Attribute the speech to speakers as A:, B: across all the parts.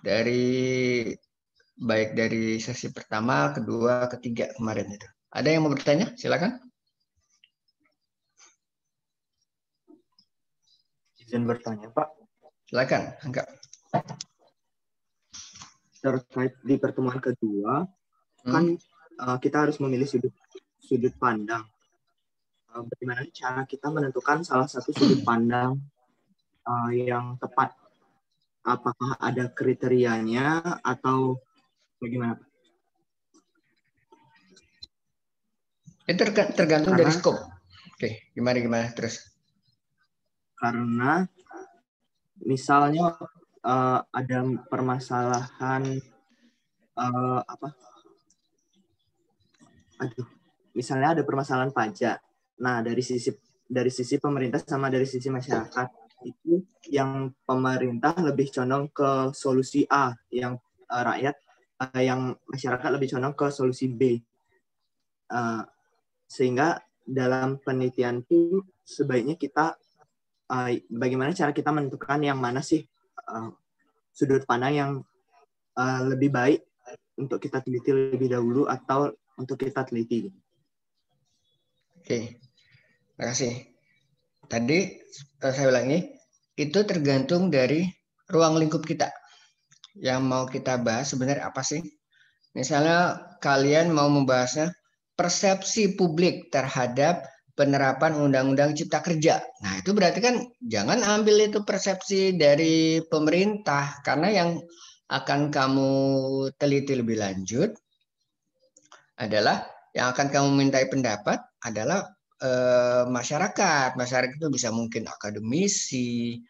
A: dari baik dari sesi pertama, kedua, ketiga kemarin itu. Ada yang mau bertanya? Silakan.
B: Izin bertanya, Pak.
A: Silakan, Angga.
B: Terkait di pertemuan kedua, kan kita harus memilih sudut pandang. Bagaimana cara kita menentukan salah satu sudut pandang yang tepat? Apakah ada kriterianya atau bagaimana?
A: Itu tergantung dari skop. Oke, gimana terus?
B: Karena misalnya ada permasalahan misalnya ada permasalahan pajak. Nah, dari sisi pemerintah sama dari sisi masyarakat itu yang pemerintah lebih condong ke solusi A, yang yang masyarakat lebih condong ke solusi B. Sehingga dalam penelitian itu sebaiknya kita bagaimana cara kita menentukan yang mana sih sudut pandang yang lebih baik untuk kita teliti lebih dahulu atau untuk kita teliti.
A: Oke, terima kasih. Tadi saya ulangi, itu tergantung dari ruang lingkup kita. Yang mau kita bahas sebenarnya apa sih? Misalnya kalian mau membahasnya persepsi publik terhadap penerapan Undang-Undang Cipta Kerja. Nah, itu berarti kan jangan ambil itu persepsi dari pemerintah, karena yang akan kamu teliti lebih lanjut adalah yang akan kamu mintai pendapat adalah masyarakat. Masyarakat itu bisa mungkin akademisi,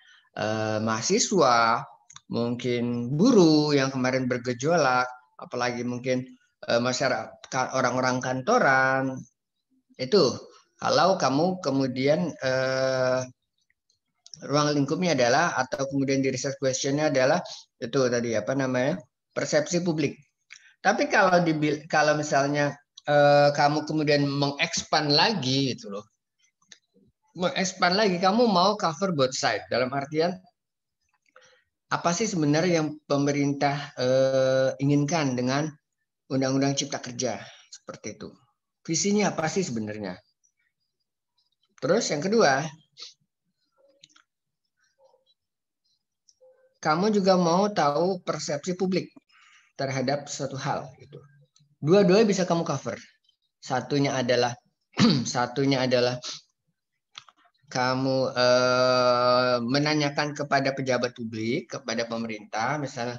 A: mahasiswa, mungkin buruh yang kemarin bergejolak, apalagi mungkin masyarakat, orang-orang kantoran. Itu kalau kamu kemudian ruang lingkupnya adalah, atau kemudian di research questionnya adalah itu tadi apa namanya, persepsi publik. Tapi kalau misalnya kamu kemudian mengekspan lagi gitu loh, mengekspan lagi, kamu mau cover both side, dalam artian apa sih sebenarnya yang pemerintah inginkan dengan Undang-Undang Cipta Kerja seperti itu, visinya apa sih sebenarnya. Terus yang kedua, kamu juga mau tahu persepsi publik terhadap suatu hal gitu. Dua-duanya bisa kamu cover. Satunya adalah kamu menanyakan kepada pejabat publik, kepada pemerintah, misalnya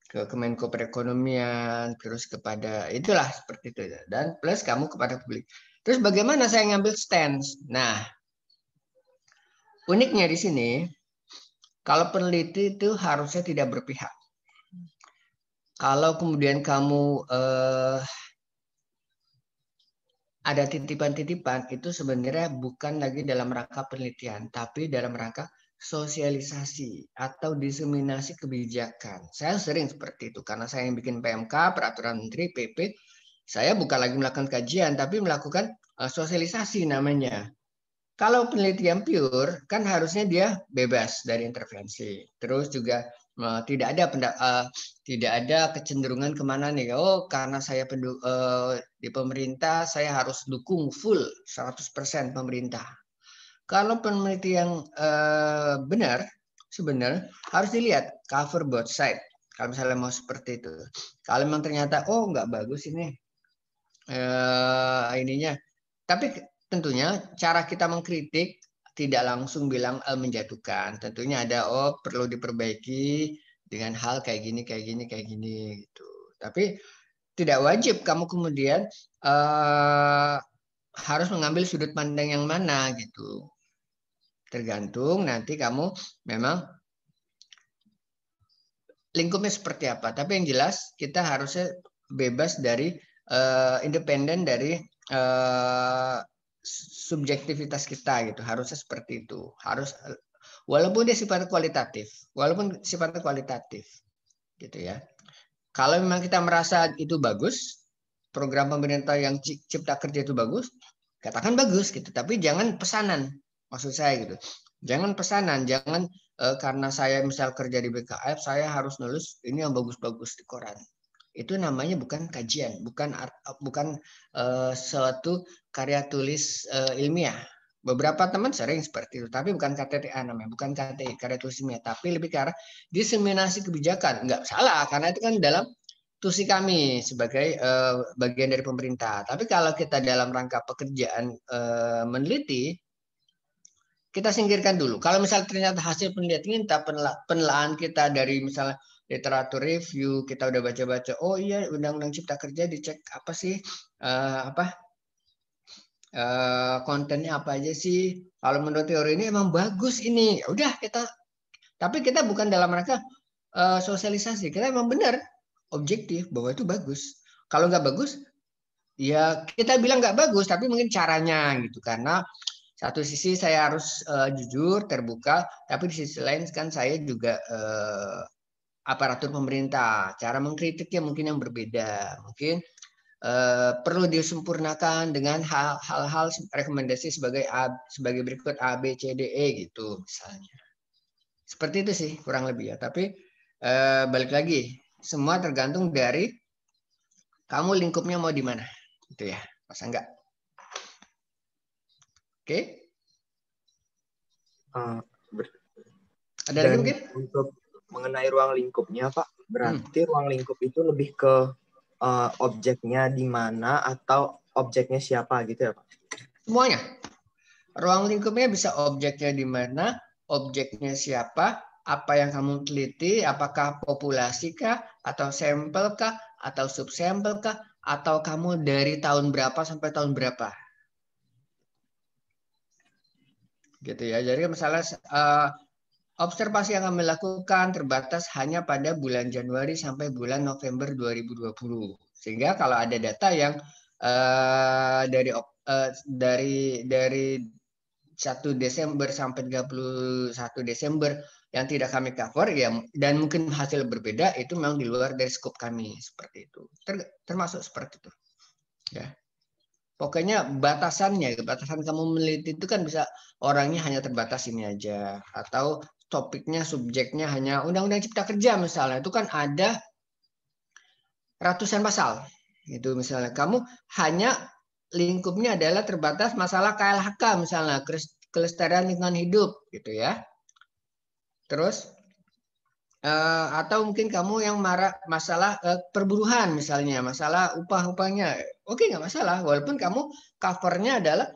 A: ke Kemenko Perekonomian, terus kepada itulah seperti itu, dan plus kamu kepada publik. Terus bagaimana saya ngambil stance? Nah, uniknya di sini, kalau peneliti itu harusnya tidak berpihak. Kalau kemudian kamu ada titipan-titipan, itu sebenarnya bukan lagi dalam rangka penelitian, tapi dalam rangka sosialisasi atau diseminasi kebijakan. Saya sering seperti itu, karena saya yang bikin PMK, Peraturan Menteri, PP, saya bukan lagi melakukan kajian, tapi melakukan sosialisasi namanya. Kalau penelitian pure, kan harusnya dia bebas dari intervensi. Terus juga tidak ada kecenderungan kemana nih. Oh, karena saya di pemerintah, saya harus dukung full 100% pemerintah. Kalau penelitian benar, sebenarnya harus dilihat cover both side. Kalau misalnya mau seperti itu. Kalau memang ternyata, oh nggak bagus ini ininya. Tapi tentunya cara kita mengkritik tidak langsung bilang menjatuhkan. Tentunya ada perlu diperbaiki dengan hal kayak gini gitu. Tapi tidak wajib kamu kemudian harus mengambil sudut pandang yang mana gitu. Tergantung nanti kamu memang lingkupnya seperti apa. Tapi yang jelas kita harusnya bebas dari independen dari subjektivitas kita gitu, harusnya seperti itu. Walaupun sifatnya kualitatif gitu ya. Kalau memang kita merasa itu bagus, program pemerintah yang Cipta Kerja itu bagus, katakan bagus gitu, tapi jangan pesanan, maksud saya gitu. Jangan pesanan, jangan karena saya misal kerja di BKF, saya harus nulis ini yang bagus-bagus di koran. Itu namanya bukan kajian, bukan suatu karya tulis ilmiah. Beberapa teman sering seperti itu, tapi bukan KTTA namanya, bukan KTI, karya tulis ilmiah, tapi lebih ke arah diseminasi kebijakan. Nggak salah, karena itu kan dalam tusi kami sebagai bagian dari pemerintah. Tapi kalau kita dalam rangka pekerjaan meneliti, kita singkirkan dulu. Kalau misalnya ternyata hasil penelitian kita, penelaahan kita dari misalnya literatur review, kita udah baca-baca, oh iya Undang-Undang Cipta Kerja dicek apa sih, kontennya apa aja sih. Kalau menurut teori ini emang bagus ini, udah kita. Tapi kita bukan dalam rangka sosialisasi, kita emang benar objektif bahwa itu bagus. Kalau nggak bagus, ya kita bilang nggak bagus, tapi mungkin caranya gitu, karena satu sisi saya harus jujur, terbuka, tapi di sisi lain kan saya juga aparatur pemerintah. Cara mengkritiknya mungkin yang berbeda. Mungkin perlu disempurnakan dengan hal-hal rekomendasi sebagai berikut A, B, C, D, E gitu misalnya. Seperti itu sih kurang lebih ya. Tapi balik lagi, semua tergantung dari kamu lingkupnya mau di mana. Gitu ya, masa enggak? Oke. Ada lagi mungkin?
B: Untuk mengenai ruang lingkupnya, Pak, berarti ruang lingkup itu lebih ke objeknya di mana atau objeknya siapa gitu ya, Pak?
A: Semuanya. Ruang lingkupnya bisa objeknya di mana, objeknya siapa, apa yang kamu teliti, apakah populasi kah, atau sampel kah, atau subsampel kah, atau kamu dari tahun berapa sampai tahun berapa. Gitu ya. Jadi misalnya observasi yang kami lakukan terbatas hanya pada bulan Januari sampai bulan November 2020. Sehingga kalau ada data yang dari 1 Desember sampai 31 Desember yang tidak kami cover ya, dan mungkin hasil berbeda, itu memang di luar dari skop kami seperti itu. Termasuk seperti itu. Ya. Pokoknya batasan kamu meneliti itu kan bisa orangnya hanya terbatas ini aja, atau topiknya, subjeknya hanya Undang-Undang Cipta Kerja misalnya, itu kan ada ratusan pasal. Itu misalnya kamu hanya lingkupnya adalah terbatas masalah KLHK misalnya, kelestarian lingkungan hidup gitu ya. Terus atau mungkin kamu yang marah masalah perburuhan misalnya, masalah upah-upahnya, oke nggak masalah, walaupun kamu covernya adalah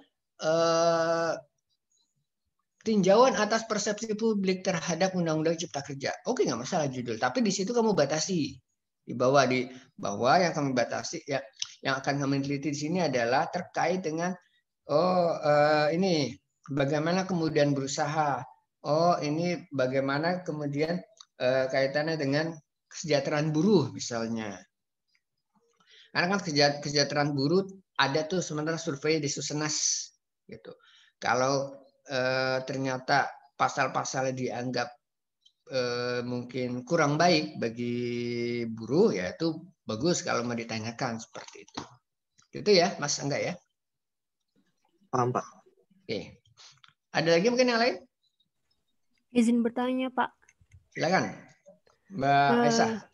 A: tinjauan atas persepsi publik terhadap Undang-Undang Cipta Kerja, oke nggak masalah judul, tapi di situ kamu batasi di bawah yang kami batasi ya, yang akan kami teliti di sini adalah terkait dengan ini bagaimana kemudian berusaha, ini bagaimana kemudian kaitannya dengan kesejahteraan buruh misalnya. Karena kan kesejahteraan buruh ada tuh sementara survei di Susenas gitu. Kalau ternyata pasal-pasal dianggap mungkin kurang baik bagi buruh, ya itu bagus kalau mau ditanyakan seperti itu. Gitu ya, Mas Angga ya?
B: Paham, Pak.
A: Oke. Ada lagi mungkin yang lain?
C: Izin bertanya, Pak.
A: Silakan, Mbak Esa.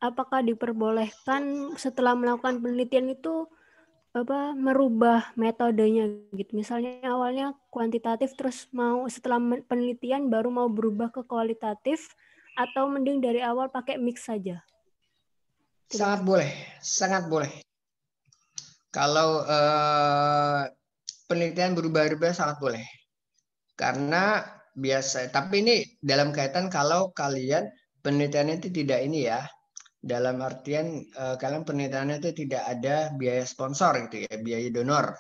C: Apakah diperbolehkan setelah melakukan penelitian itu merubah metodenya gitu? Misalnya awalnya kuantitatif, terus mau setelah penelitian baru mau berubah ke kualitatif, atau mending dari awal pakai mix saja?
A: Sangat boleh, sangat boleh. Kalau penelitian berubah-ubah sangat boleh. Karena biasa, tapi ini dalam kaitan kalau kalian penelitiannya itu tidak ini ya, dalam artian kalian penelitiannya itu tidak ada biaya sponsor gitu ya, biaya donor.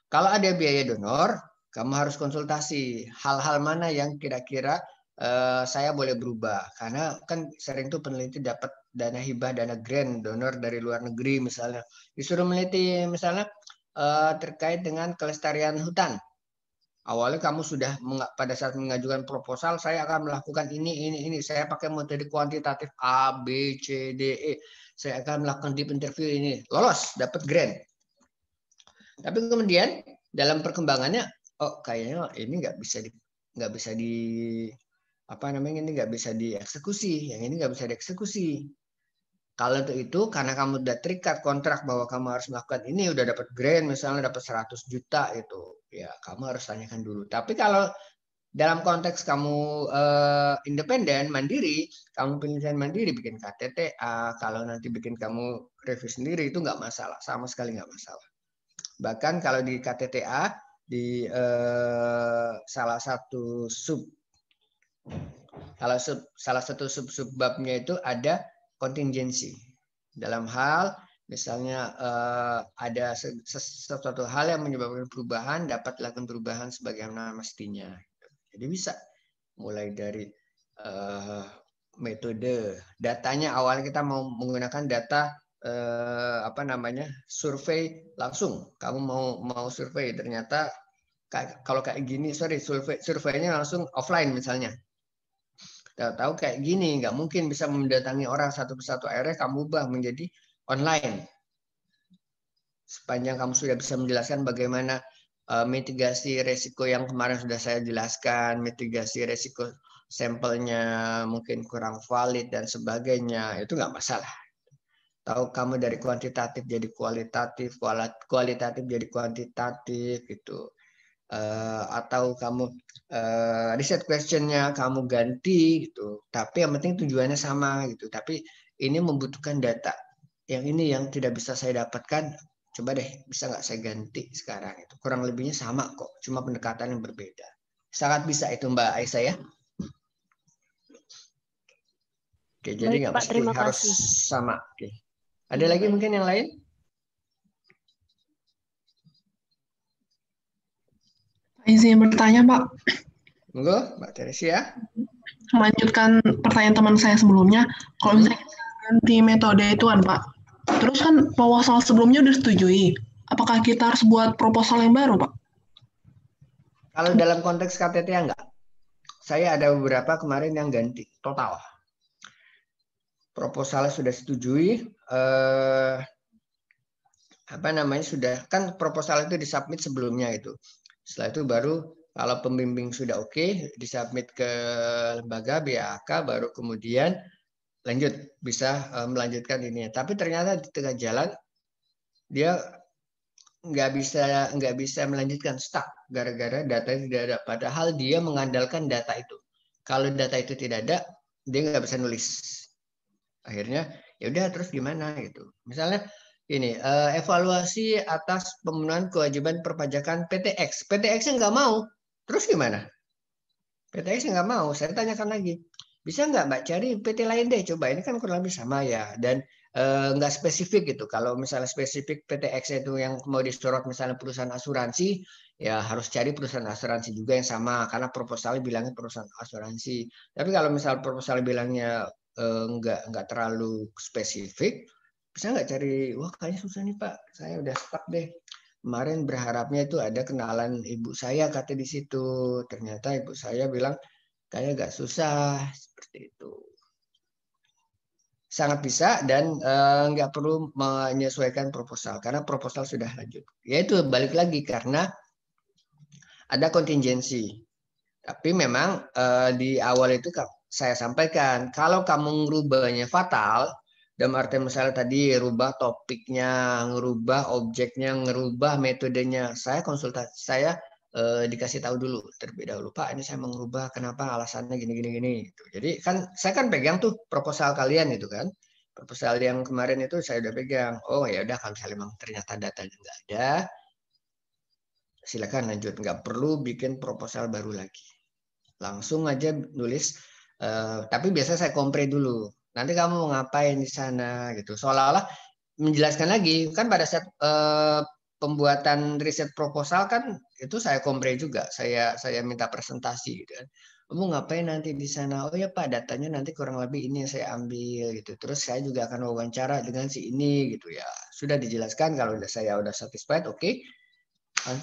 A: Kalau ada biaya donor, kamu harus konsultasi hal-hal mana yang kira-kira saya boleh berubah, karena kan sering tuh peneliti dapat dana hibah, dana grant, donor dari luar negeri misalnya, disuruh meneliti misalnya terkait dengan kelestarian hutan. Awalnya kamu sudah pada saat mengajukan proposal, saya akan melakukan ini, saya pakai metode kuantitatif A, B, C, D, E, saya akan melakukan deep interview ini, lolos, dapat grant. Tapi kemudian dalam perkembangannya, kayaknya ini nggak bisa nggak bisa ini nggak bisa dieksekusi, yang ini nggak bisa dieksekusi. Kalau itu karena kamu udah terikat kontrak bahwa kamu harus melakukan ini, udah dapat grant misalnya dapat 100 juta itu, ya kamu harus tanyakan dulu. Tapi kalau dalam konteks kamu independen, mandiri, kamu penelitian mandiri, bikin KTTA, kalau nanti bikin kamu review sendiri itu nggak masalah, sama sekali nggak masalah. Bahkan kalau di KTTA di salah satu subbabnya itu ada kontingensi dalam hal misalnya ada sesuatu hal yang menyebabkan perubahan dapat dilakukan perubahan sebagaimana mestinya. Jadi bisa mulai dari metode datanya, awalnya kita mau menggunakan data survei langsung. Kamu mau survei, ternyata kalau kayak gini, surveinya langsung offline misalnya. Tahu kayak gini, nggak mungkin bisa mendatangi orang satu persatu, akhirnya kamu ubah menjadi online. Sepanjang kamu sudah bisa menjelaskan bagaimana mitigasi resiko yang kemarin sudah saya jelaskan, mitigasi resiko sampelnya mungkin kurang valid dan sebagainya, itu nggak masalah. Tahu kamu dari kuantitatif jadi kualitatif, kualitatif jadi kuantitatif gitu. Atau kamu riset questionnya kamu ganti gitu. Tapi yang penting tujuannya sama gitu. Tapi ini membutuhkan data. Yang ini yang tidak bisa saya dapatkan, coba deh bisa nggak saya ganti sekarang itu. Kurang lebihnya sama kok, cuma pendekatan yang berbeda. Sangat bisa itu Mbak Aisyah ya. Oke, jadi
C: Baik,
A: nggak
C: Pak,
A: mesti
C: terima
A: harus
C: kasih.
A: sama. Oke. Ada lagi
C: Baik.
A: mungkin yang lain?
D: Izin bertanya, Pak.
A: Monggo, Mbak Teresia.
D: Melanjutkan pertanyaan teman saya sebelumnya, kalau misalnya kita ganti metode itu kan, Pak. Terus kan proposal sebelumnya udah setujui. Apakah kita harus buat proposal yang baru, Pak?
A: Kalau dalam konteks KTTA enggak. Saya ada beberapa kemarin yang ganti total. Proposalnya sudah setujui, sudah kan proposal itu disubmit sebelumnya itu. Setelah itu baru kalau pembimbing sudah oke, disubmit ke lembaga BAK, baru kemudian lanjut bisa melanjutkan ini. Tapi ternyata di tengah jalan dia nggak bisa melanjutkan, stuck gara-gara data tidak ada. Padahal dia mengandalkan data itu. Kalau data itu tidak ada, dia nggak bisa nulis. Akhirnya ya udah terus gimana gitu. Misalnya ini evaluasi atas pemenuhan kewajiban perpajakan PTX. PTX-nya nggak mau, terus gimana? PTX nggak mau, saya tanyakan lagi. Bisa nggak Mbak cari PT lain deh, coba ini kan kurang lebih sama ya. Dan nggak spesifik gitu. Kalau misalnya spesifik PTX itu yang mau disorot misalnya perusahaan asuransi, ya harus cari perusahaan asuransi juga yang sama. Karena proposalnya bilangnya perusahaan asuransi. Tapi kalau misalnya proposal bilangnya nggak terlalu spesifik, bisa nggak cari, wah kayaknya susah nih Pak, saya udah stuck deh. Kemarin berharapnya itu ada kenalan ibu saya kata di situ. Ternyata ibu saya bilang kayak agak susah seperti itu. Sangat bisa dan nggak perlu menyesuaikan proposal karena proposal sudah lanjut. Yaitu balik lagi karena ada kontingensi. Tapi memang di awal itu saya sampaikan kalau kamu ngerubahnya fatal, dalam arti misalnya tadi rubah topiknya, ngerubah objeknya, ngerubah metodenya, saya konsultasi, saya dikasih tahu dulu terlebih dahulu, Pak ini saya mau ngerubah, kenapa alasannya gini. Gitu. Jadi kan saya kan pegang tuh proposal kalian itu kan, proposal yang kemarin itu saya udah pegang. Oh ya udah kalau misalnya memang ternyata datanya nggak ada, silakan lanjut, nggak perlu bikin proposal baru lagi. Langsung aja nulis, tapi biasanya saya kompre dulu. Nanti kamu mau ngapain di sana gitu. Seolah-olah menjelaskan lagi. Kan pada saat pembuatan riset proposal kan itu saya kompre juga. Saya minta presentasi gitu kan. Kamu ngapain nanti di sana? Oh ya Pak, datanya nanti kurang lebih ini yang saya ambil gitu. Terus saya juga akan wawancara dengan si ini gitu ya. Sudah dijelaskan kalau saya udah satisfied, oke.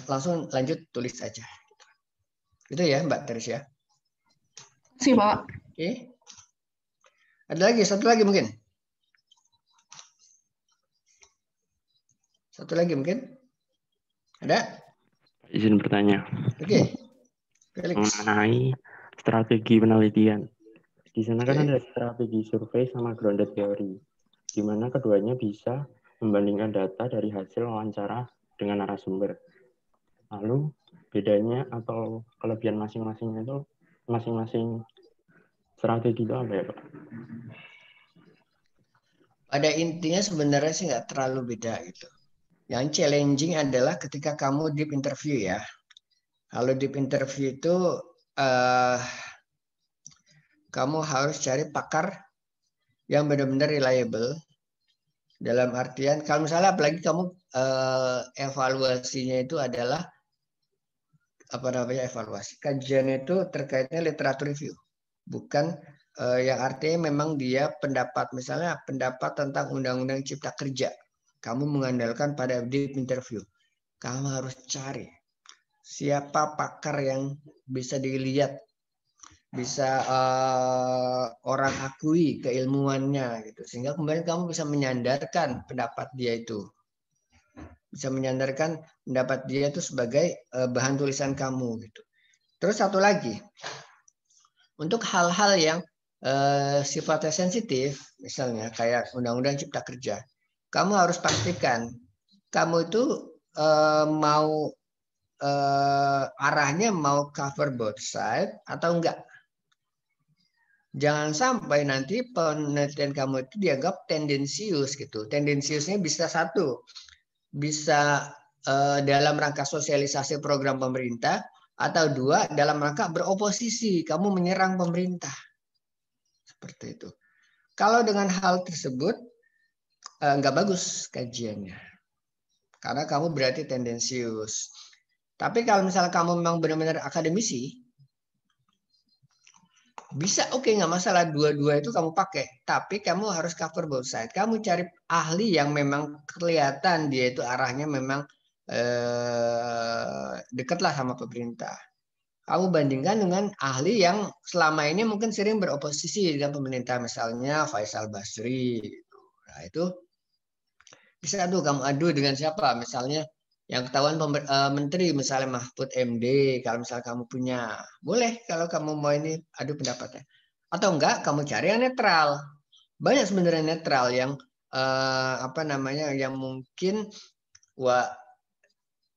A: Langsung lanjut tulis aja. Gitu ya Mbak Teresia.
D: Sih, Pak.
A: Oke. Ada lagi, satu lagi mungkin. Satu lagi mungkin. Ada?
E: Izin bertanya.
A: Oke. Felix.
E: mengenai strategi penelitian. Di sana kan
A: Oke.
E: ada strategi survei sama grounded theory, di mana keduanya bisa membandingkan data dari hasil wawancara dengan narasumber. Lalu bedanya atau kelebihan masing-masingnya itu masing-masing strategi itu apa ya, Pak?
A: Pada intinya sebenarnya sih nggak terlalu beda gitu. Yang challenging adalah ketika kamu deep interview ya. Kalau deep interview itu kamu harus cari pakar yang benar-benar reliable. Dalam artian, kalau misalnya apalagi kamu evaluasinya itu adalah apa namanya evaluasi. Kajian itu terkaitnya literatur review, bukan yang artinya memang dia pendapat, misalnya pendapat tentang Undang-Undang Cipta Kerja. Kamu mengandalkan pada deep interview. Kamu harus cari siapa pakar yang bisa dilihat, bisa orang akui keilmuannya gitu, sehingga kemudian kamu bisa menyandarkan pendapat dia itu, bisa menyandarkan pendapat dia itu sebagai bahan tulisan kamu gitu. Terus satu lagi, untuk hal-hal yang sifatnya sensitif, misalnya kayak Undang-Undang Cipta Kerja, kamu harus pastikan kamu itu mau arahnya mau cover both side atau enggak. Jangan sampai nanti penelitian kamu itu dianggap tendensius gitu. Tendensiusnya bisa satu, bisa dalam rangka sosialisasi program pemerintah, atau dua, dalam rangka beroposisi, kamu menyerang pemerintah. Seperti itu. Kalau dengan hal tersebut nggak bagus kajiannya, karena kamu berarti tendensius. Tapi kalau misalnya kamu memang benar-benar akademisi, bisa oke, nggak masalah, dua-dua itu kamu pakai, tapi kamu harus cover both side. Kamu cari ahli yang memang kelihatan dia itu arahnya memang dekatlah sama pemerintah. Kamu bandingkan dengan ahli yang selama ini mungkin sering beroposisi dengan pemerintah, misalnya Faisal Basri. Nah itu bisa tuh kamu adu dengan siapa, misalnya yang ketahuan menteri, misalnya Mahfud MD. Kalau misalnya kamu punya, boleh kalau kamu mau ini adu pendapatnya. Atau enggak, kamu cari yang netral. Banyak sebenarnya netral yang apa namanya, yang mungkin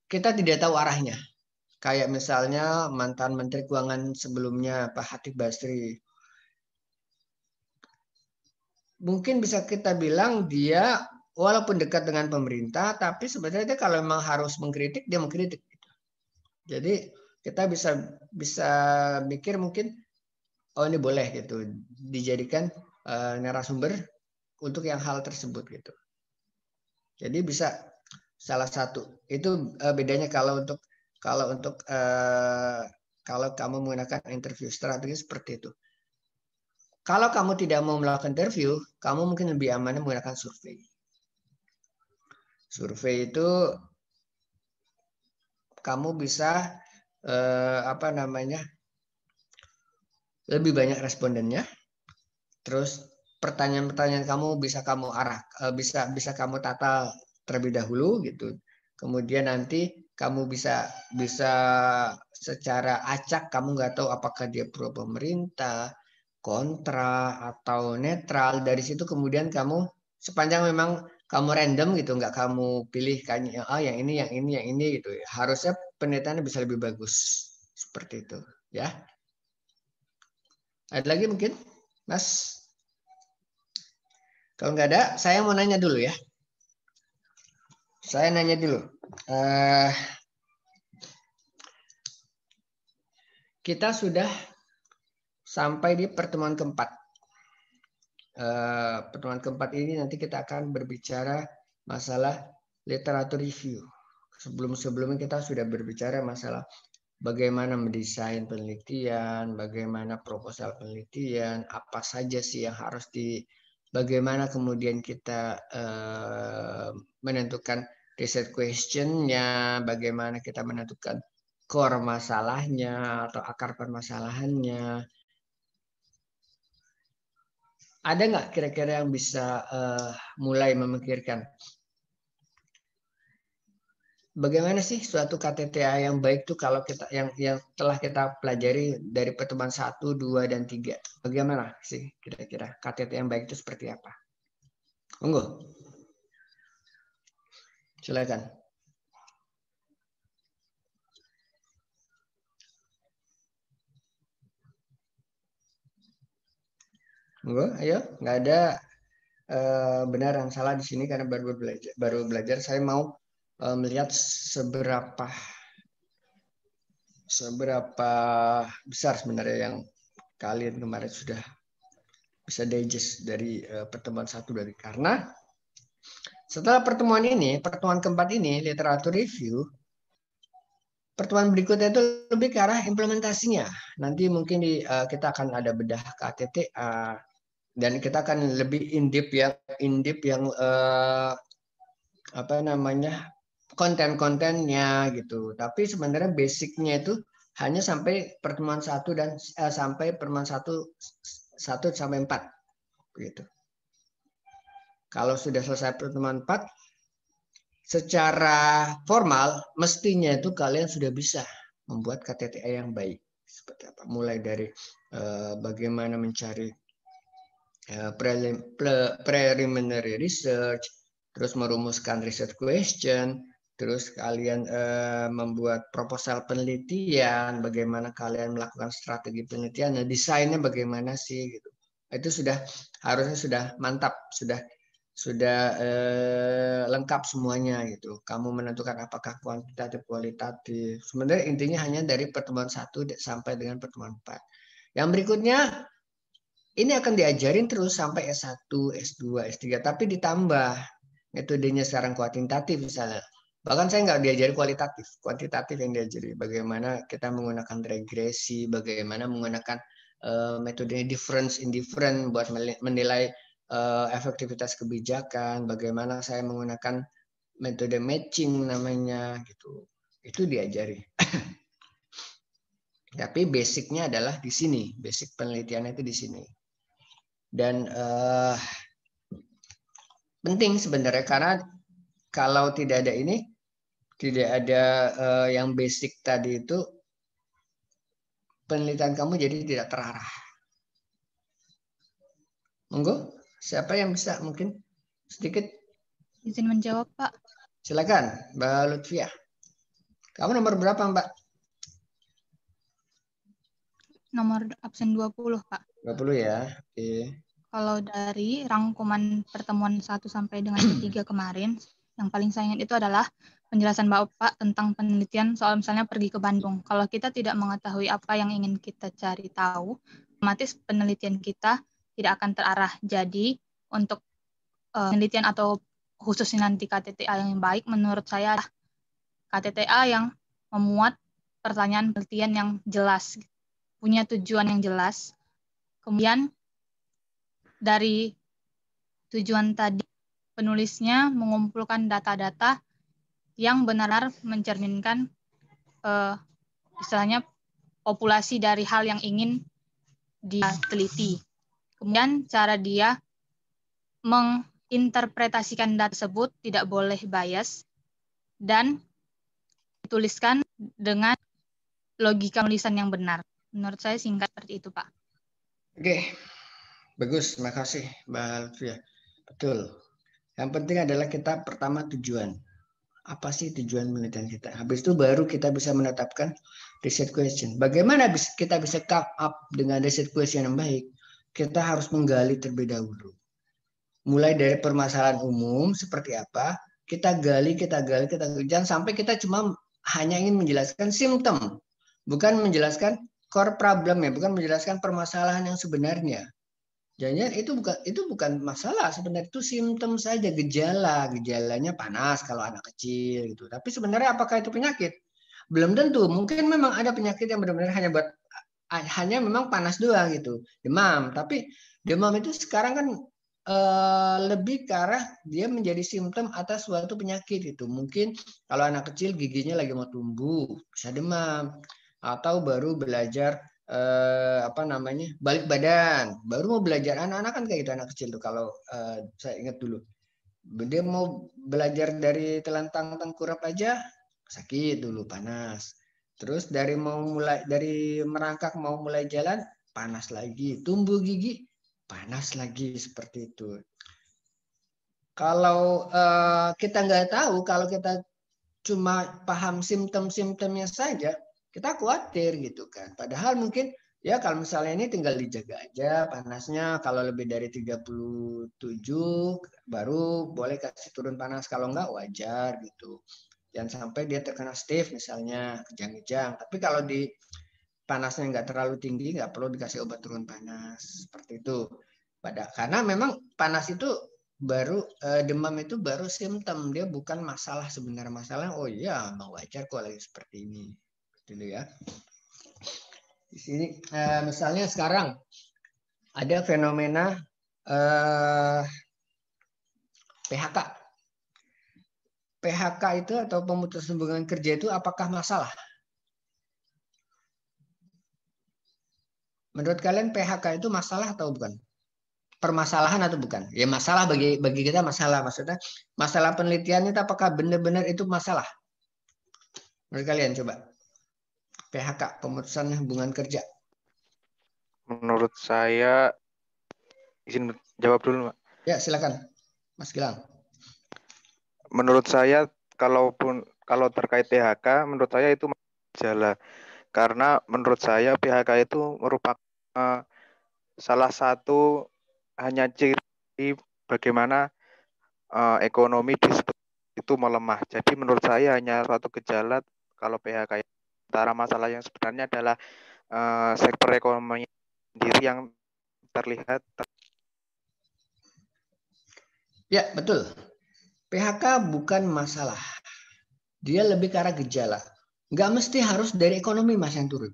A: kita tidak tahu arahnya. Kayak misalnya mantan Menteri Keuangan sebelumnya Pak Hatip Basri. Mungkin bisa kita bilang dia walaupun dekat dengan pemerintah, tapi sebenarnya kalau memang harus mengkritik, dia mengkritik. Jadi kita bisa mikir mungkin, oh ini boleh gitu dijadikan narasumber untuk yang hal tersebut gitu. Jadi bisa salah satu itu bedanya kalau untuk kalau kamu menggunakan interview strategi seperti itu. Kalau kamu tidak mau melakukan interview, kamu mungkin lebih aman menggunakan survei. Survei itu kamu bisa apa namanya, lebih banyak respondennya. Terus pertanyaan-pertanyaan kamu bisa kamu bisa kamu tata terlebih dahulu gitu. Kemudian nanti kamu bisa secara acak, kamu nggak tahu apakah dia pro pemerintah, kontra, atau netral. Dari situ kemudian kamu, sepanjang memang kamu random gitu, nggak kamu pilih kan, yang ini gitu. Harusnya penelitiannya bisa lebih bagus seperti itu, ya. Ada lagi mungkin, Mas? Kalau nggak ada, saya mau nanya dulu ya. Saya nanya dulu. Kita sudah sampai di pertemuan keempat. Pertemuan keempat ini nanti kita akan berbicara masalah literatur review. Sebelum-sebelumnya kita sudah berbicara masalah bagaimana mendesain penelitian, bagaimana proposal penelitian, apa saja sih yang harus bagaimana kemudian kita menentukan research question-nya, bagaimana kita menentukan core masalahnya atau akar permasalahannya. Ada nggak kira-kira yang bisa mulai memikirkan bagaimana sih suatu KTTA yang baik tuh kalau kita yang telah kita pelajari dari pertemuan 1, 2, dan 3. Bagaimana sih kira-kira KTTA yang baik itu seperti apa? Monggo. Silakan. Monggo, ayo. Nggak ada benar dan salah di sini karena baru belajar. Saya mau melihat seberapa besar sebenarnya yang kalian kemarin sudah bisa digest dari pertemuan 1 dari, karena setelah pertemuan ini, pertemuan keempat ini, literatur review, pertemuan berikutnya itu lebih ke arah implementasinya. Nanti mungkin kita akan ada bedah KTTA, dan kita akan lebih in-depth yang apa namanya, konten-kontennya gitu. Tapi sebenarnya basicnya itu hanya sampai pertemuan 1 dan sampai pertemuan 1 sampai 4 gitu. Kalau sudah selesai pertemuan 4, secara formal mestinya itu kalian sudah bisa membuat KTTA yang baik. Seperti apa? Mulai dari bagaimana mencari preliminary research, terus merumuskan research question, terus kalian membuat proposal penelitian, bagaimana kalian melakukan strategi penelitian, nah desainnya bagaimana sih gitu. Itu harusnya sudah mantap, sudah lengkap semuanya gitu. Kamu menentukan apakah kuantitatif, kualitatif. Sebenarnya intinya hanya dari pertemuan 1 sampai dengan pertemuan 4. Yang berikutnya ini akan diajarin terus sampai S1, S2, S3, tapi ditambah metodenya sekarang kuantitatif misalnya. Bahkan saya nggak diajari kuantitatif yang diajari. Bagaimana kita menggunakan regresi, bagaimana menggunakan metode difference indifferent buat menilai efektivitas kebijakan, bagaimana saya menggunakan metode matching namanya gitu. Itu diajari. Tapi basicnya adalah di sini, basic penelitiannya itu di sini. Dan penting sebenarnya karena kalau tidak ada ini, tidak ada yang basic tadi itu, penelitian kamu jadi tidak terarah. Monggo, siapa yang bisa mungkin sedikit?
F: Izin menjawab, Pak.
A: Silakan, Mbak Lutfia. Kamu nomor berapa, Mbak?
F: Nomor absen 20, Pak.
A: 20 ya. Oke.
F: Kalau dari rangkuman pertemuan 1 sampai dengan 3 kemarin, yang paling saya ingat itu adalah penjelasan Bapak tentang penelitian soal misalnya pergi ke Bandung. Kalau kita tidak mengetahui apa yang ingin kita cari tahu, otomatis penelitian kita tidak akan terarah. Jadi, untuk penelitian atau khususnya nanti KTTA yang baik, menurut saya KTTA yang memuat pertanyaan penelitian yang jelas, punya tujuan yang jelas. Kemudian, dari tujuan tadi, penulisnya mengumpulkan data-data yang benar-benar mencerminkan istilahnya populasi dari hal yang ingin dia teliti. Kemudian cara dia menginterpretasikan data tersebut tidak boleh bias dan dituliskan dengan logika tulisan yang benar. Menurut saya singkat seperti itu, Pak.
A: Oke, bagus, terima kasih Mbak Alfia. Betul. Yang penting adalah kita pertama tujuan. Apa sih tujuan penelitian kita? Habis itu baru kita bisa menetapkan research question. Bagaimana kita bisa come up dengan research question yang baik? Kita harus menggali terlebih dahulu. Mulai dari permasalahan umum seperti apa, kita gali. Jangan sampai kita cuma hanya ingin menjelaskan simptom, bukan menjelaskan core problem ya, bukan menjelaskan permasalahan yang sebenarnya. Jangan itu bukan masalah, sebenarnya itu simptom saja, gejalanya panas kalau anak kecil gitu. Tapi sebenarnya apakah itu penyakit? Belum tentu. Mungkin memang ada penyakit yang benar-benar hanya memang panas doang gitu, demam. Tapi demam itu sekarang kan lebih ke arah dia menjadi simptom atas suatu penyakit itu. Mungkin kalau anak kecil giginya lagi mau tumbuh bisa demam, atau baru belajar balik badan, baru mau belajar. Anak-anak kan kayak gitu, anak kecil tuh kalau saya ingat dulu, dia mau belajar dari telentang tengkurap aja sakit dulu, panas. Terus dari merangkak mau mulai jalan, panas lagi. Tumbuh gigi, panas lagi, seperti itu. Kalau kita nggak tahu, kalau kita cuma paham simptom-simptomnya saja, kita khawatir gitu kan. Padahal mungkin ya kalau misalnya ini tinggal dijaga aja panasnya, kalau lebih dari 37 baru boleh kasih turun panas, kalau enggak wajar gitu. Jangan sampai dia terkena stiff misalnya, kejang-kejang. Tapi kalau di panasnya nggak terlalu tinggi, nggak perlu dikasih obat turun panas, seperti itu. Karena memang panas itu baru demam itu baru simptom, dia bukan masalah sebenarnya. Masalah oh iya mau wajar kok lagi seperti ini, gitu ya. Di sini misalnya sekarang ada fenomena PHK. PHK itu atau pemutusan hubungan kerja itu apakah masalah? Menurut kalian PHK itu masalah atau bukan? Permasalahan atau bukan? Ya masalah, bagi kita masalah. Maksudnya masalah penelitian itu apakah benar-benar itu masalah? Menurut kalian coba. PHK, pemutusan hubungan kerja.
G: Menurut saya, izin jawab dulu, Pak.
A: Ya, silakan. Mas Gilang.
G: Menurut saya, kalau terkait PHK, menurut saya itu gejala. Karena menurut saya PHK itu merupakan salah satu hanya ciri bagaimana ekonomi itu melemah. Jadi menurut saya hanya suatu gejala kalau PHK. Antara masalah yang sebenarnya adalah sektor ekonomi sendiri yang terlihat.
A: Ya, betul. PHK bukan masalah. Dia lebih ke arah gejala. Nggak mesti harus dari ekonomi Mas yang turun.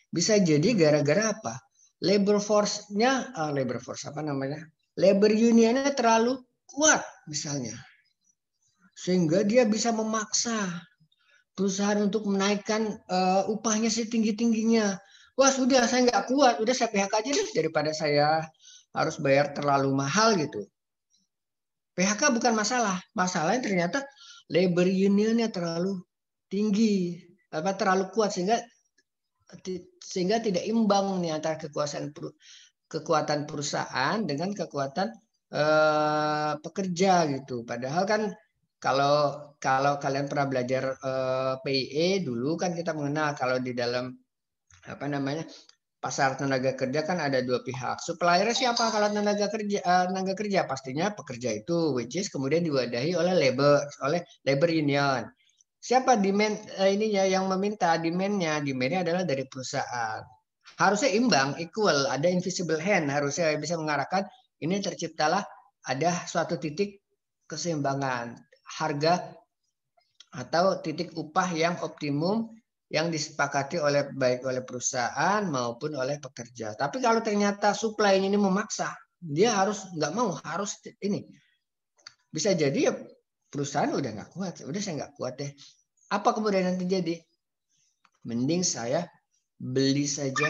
A: Bisa jadi gara-gara apa? Labor unionnya terlalu kuat misalnya. Sehingga dia bisa memaksa perusahaan untuk menaikkan upahnya setinggi-tingginya. Wah sudah saya nggak kuat, udah saya PHK aja deh daripada saya harus bayar terlalu mahal gitu. PHK bukan masalah, masalahnya ternyata labor unionnya terlalu tinggi, terlalu kuat sehingga tidak imbang nih antara kekuatan perusahaan dengan kekuatan pekerja gitu. Padahal kan kalau kalian pernah belajar PIE dulu kan kita mengenal kalau di dalam pasar tenaga kerja kan ada dua pihak. Suppliernya siapa kalau tenaga kerja? Pastinya pekerja itu, which is kemudian diwadahi oleh labor union. Siapa demand ininya yang meminta demandnya adalah dari perusahaan. Harusnya imbang, equal, ada invisible hand, harusnya bisa mengarahkan ini terciptalah ada suatu titik keseimbangan harga atau titik upah yang optimum yang disepakati baik oleh perusahaan maupun oleh pekerja. Tapi kalau ternyata supply ini memaksa, dia harus ini. Bisa jadi ya perusahaan udah nggak kuat, udah saya nggak kuat deh. Apa kemudian yang terjadi? Mending saya beli saja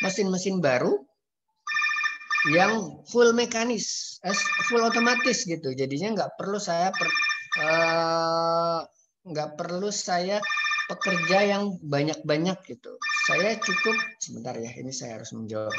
A: mesin-mesin baru yang full mekanis, full otomatis gitu. Jadinya nggak perlu saya pekerja yang banyak-banyak gitu. Saya cukup sebentar ya, ini saya harus menjawab.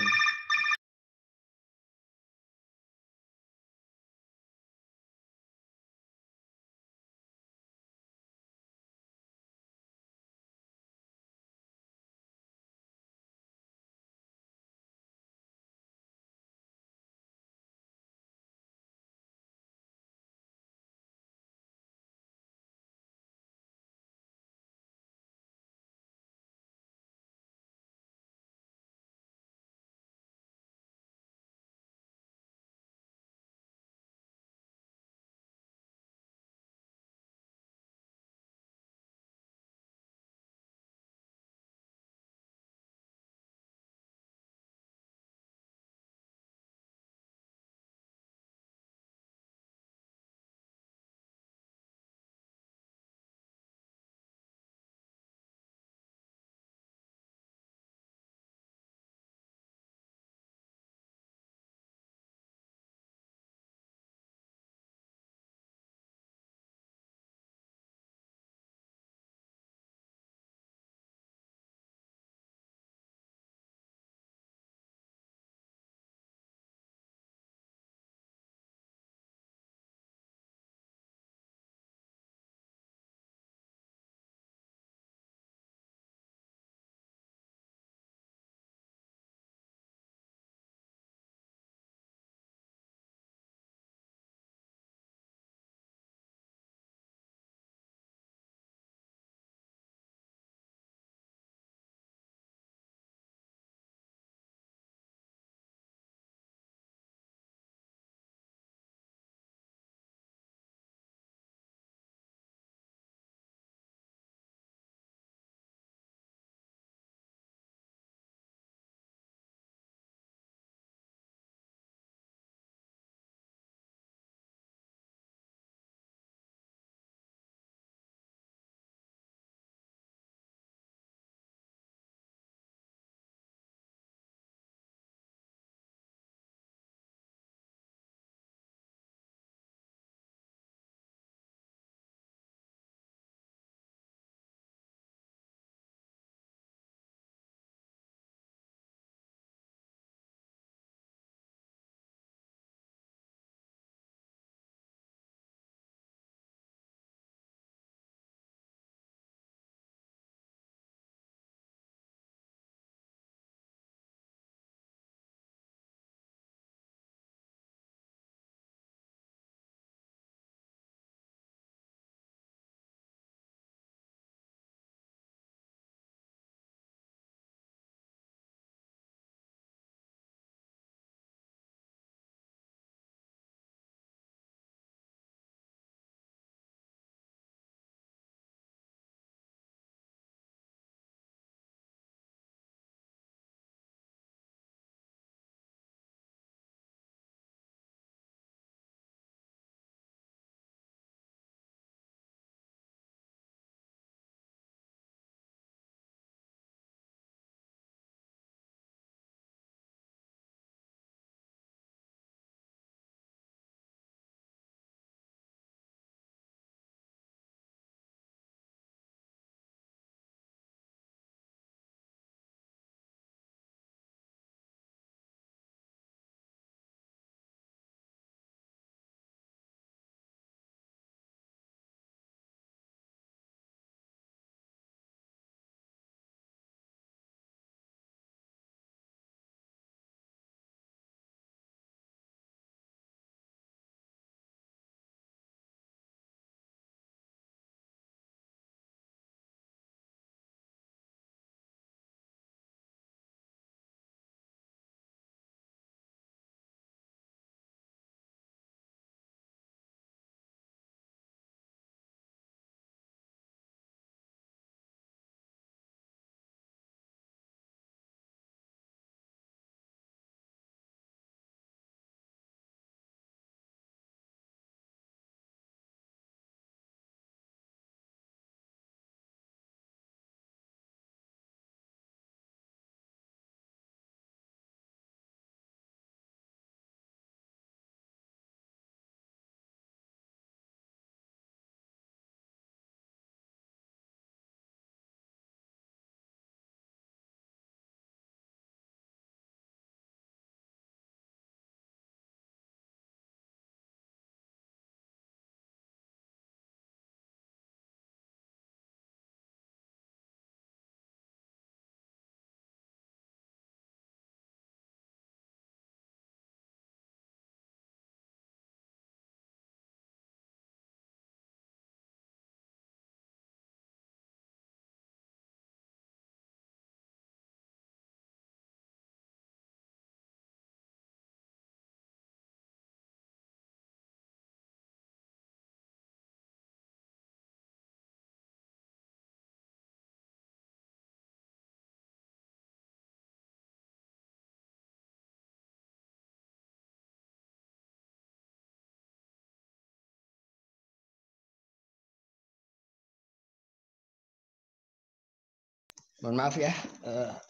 A: Mohon maaf ya,